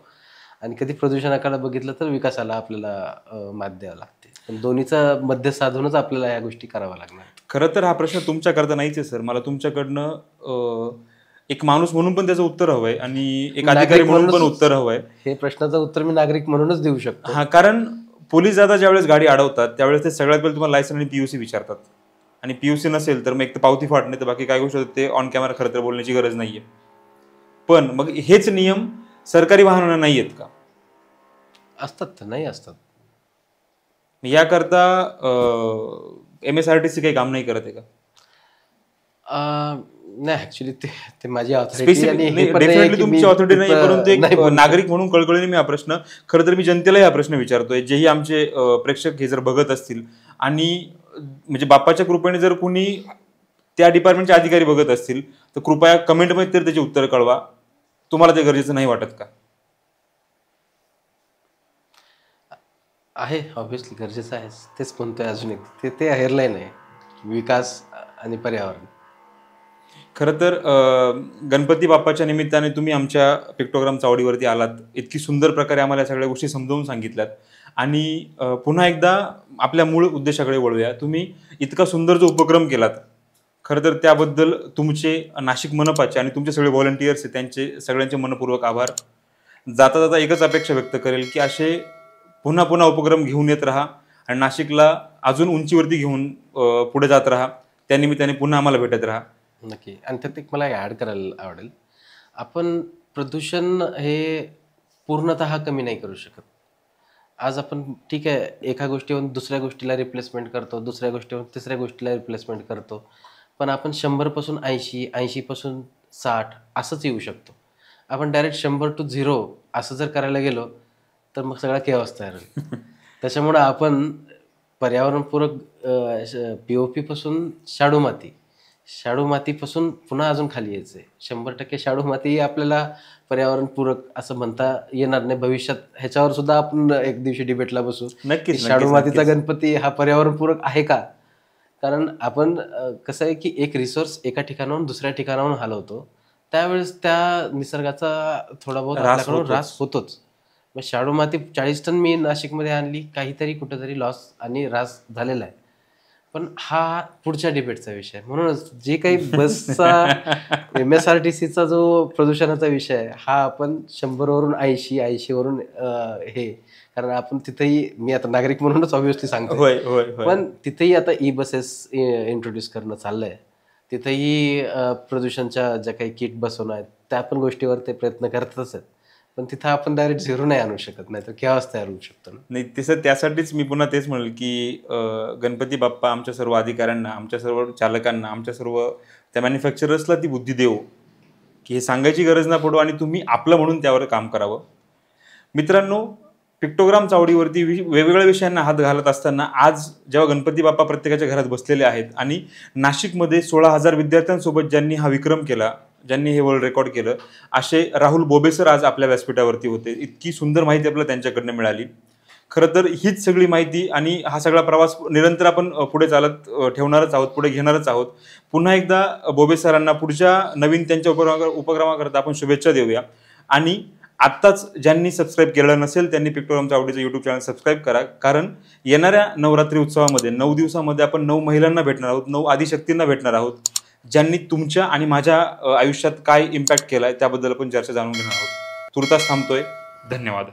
आणि कधी प्रदूषणाकडे बघितलं तर विकासाला आपल्याला मात द्यावं लागते. पण दोन्हीचा मध्य साधूनच आपल्याला ह्या गोष्टी कराव्या लागणार. खरं तर हा प्रश्न तुमच्याकरता नाहीच आहे सर. मला तुमच्याकडनं एक माणूस म्हणून पण त्याचं उत्तर हवंय आणि एक अधिकारी म्हणून पण उत्तर हवंय. हे प्रश्नाचं उत्तर मी नागरिक म्हणूनच देऊ शकतो. हा, कारण पोलीस दादा ज्यावेळेस गाडी अडवतात त्यावेळेस ते सगळ्यात पहिले तुम्हाला लायसन आणि PUC विचारतात. आणि PUC नसेल तर मग एक तर पावती फाटणे, तर बाकी काय गोष्ट ते ऑन कॅमेरा खरं तर बोलण्याची गरज नाहीये. पण मग हेच नियम सरकारी वाहनांना नाही आहेत का? असतात तर नाही असतात. याकरता MSRTC काही काम नाही करत आहे का? नाही, ऍक्च्युली ते माझी ऑथॉरिटी डेफिनेटली तुमची ऑथॉरिटी नाही, परंतु एक नागरिक म्हणून कळकळीने मी हा प्रश्न, खरं तर मी जनतेलाही हा प्रश्न विचारतोय, जेही आमचे प्रेक्षक हे जर बघत असतील आणि म्हणजे बाप्पाच्या कृपेने जर कुणी त्या डिपार्टमेंटचे अधिकारी बघत असतील तर कृपया कमेंटमध्ये तर त्याची उत्तर कळवा. तुम्हाला ते गरजेचं नाही वाटत का? आहे, ऑब्व्हियसली गरजेचं आहे. तेच म्हणतोय अजून एक ते हेअरलाईन आहे, विकास आणि पर्यावरण. खरं तर गणपती बाप्पाच्या निमित्ताने तुम्ही आमच्या पिक्टोग्राम चावडीवरती आलात, इतकी सुंदर प्रकारे आम्हाला या सगळ्या गोष्टी समजावून सांगितल्यात आणि पुन्हा एकदा आपल्या मूळ उद्देशाकडे वळूया. तुम्ही इतका सुंदर जो उपक्रम केलात, खरं तर त्याबद्दल तुमचे नाशिक मनपाचे आणि तुमचे सगळे व्हॉलंटियर्स आहेत त्यांचे सगळ्यांचे मनपूर्वक आभार. जाता जाता एकच अपेक्षा व्यक्त करेल की असे पुन्हा पुन्हा उपक्रम घेऊन येत राहा आणि नाशिकला अजून उंचीवरती घेऊन पुढे जात राहा. त्यानिमित्ताने पुन्हा आम्हाला भेटत राहा. नक्की. आणि त्यात एक मला ॲड करायला आवडेल, आपण प्रदूषण हे पूर्णतः कमी नाही करू शकत. आज आपण ठीक आहे, एका गोष्टीवरून दुसऱ्या गोष्टीला रिप्लेसमेंट करतो, दुसऱ्या गोष्टीवरून तिसऱ्या गोष्टीला रिप्लेसमेंट करतो, पण आपण 100पासून 80, 80पासून 60 असंच येऊ शकतो. आपण डायरेक्ट 100 to 0 असं जर करायला गेलो तर मग सगळा केओस तयार होईल. त्याच्यामुळं आपण पर्यावरणपूरक POP पासून शाडू मातीपासून पुन्हा अजून खाली यायचं आहे. 100% शाडू माती आपल्याला पर्यावरणपूरक असं म्हणता येणार नाही भविष्यात. ह्याच्यावर सुद्धा आपण एक दिवशी डिबेटला बसू. नक्कीच. शाडू मातीचा गणपती हा पर्यावरणपूरक आहे का? कारण आपण कसं आहे की एक रिसोर्स एका ठिकाणाहून दुसऱ्या ठिकाणाहून हलवतो, त्यावेळेस त्या निसर्गाचा थोडा बहुत आपल्याकडून ऱ्हास होतोच. मग शाडू माती 40 टन मी नाशिकमध्ये आणली, काहीतरी कुठेतरी लॉस आणि ऱ्हास झालेला आहे. पण हा पुढच्या डिबेटचा विषय आहे. म्हणूनच जे काही बसचा MSRTCचा जो प्रदूषणाचा विषय आहे, हा आपण 100वरून 80, 80वरून हे, कारण आपण तिथेही, मी आता नागरिक म्हणूनच ऑब्व्हियसली सांगतो, पण तिथेही आता बसेस इंट्रोड्यूस करणं चाललंय. तिथेही प्रदूषणच्या ज्या काही किट बसवणं आहेत त्या पण गोष्टीवर ते प्रयत्न करतच आहेत. पण तिथं आपण डायरेक्ट 0 नाही आणू शकत, नाही तर केव्हाच तयार होऊ शकतो ना. नाही, तसं त्यासाठीच मी पुन्हा तेच म्हणेल की गणपती बाप्पा आमच्या सर्व अधिकाऱ्यांना, आमच्या सर्व चालकांना, आमच्या सर्व त्या मॅन्युफॅक्चरर्सला ती बुद्धी देऊ की हे सांगायची गरज ना पडू आणि तुम्ही आपलं म्हणून त्यावर काम करावं. मित्रांनो, पिक्टोग्राम चावडीवरती वेगवेगळ्या विषयांना हात घालत असताना आज जेव्हा गणपती बाप्पा प्रत्येकाच्या घरात बसलेले आहेत आणि नाशिकमध्ये 16,000 विद्यार्थ्यांसोबत ज्यांनी हा विक्रम केला, ज्यांनी हे वर्ल्ड रेकॉर्ड केलं, असे राहुल बोबे सर आज आपल्या व्यासपीठावरती होते. इतकी सुंदर माहिती आपल्याला त्यांच्याकडनं मिळाली. खरं तर हीच सगळी माहिती आणि हा सगळा प्रवास निरंतर आपण पुढे चालत ठेवणारच आहोत, पुढे घेणारच आहोत. पुन्हा एकदा बोबे सरांना पुढच्या नवीन त्यांच्या उपक्रमाकरता आपण शुभेच्छा देऊया. आणि आत्ताच ज्यांनी सबस्क्राईब केलेलं नसेल त्यांनी पिक्टोग्राम चावडीचं YouTube चॅनल सबस्क्राईब करा, कारण येणाऱ्या नवरात्री उत्सवामध्ये 9 दिवसामध्ये आपण 9 महिलांना भेटणार आहोत, 9 आदिशक्तींना भेटणार आहोत, ज्यांनी तुमच्या आणि माझ्या आयुष्यात काय इम्पॅक्ट केलाय त्याबद्दल आपण चर्चा जाणून घेणार आहोत. तुर्तास थांबतोय. धन्यवाद.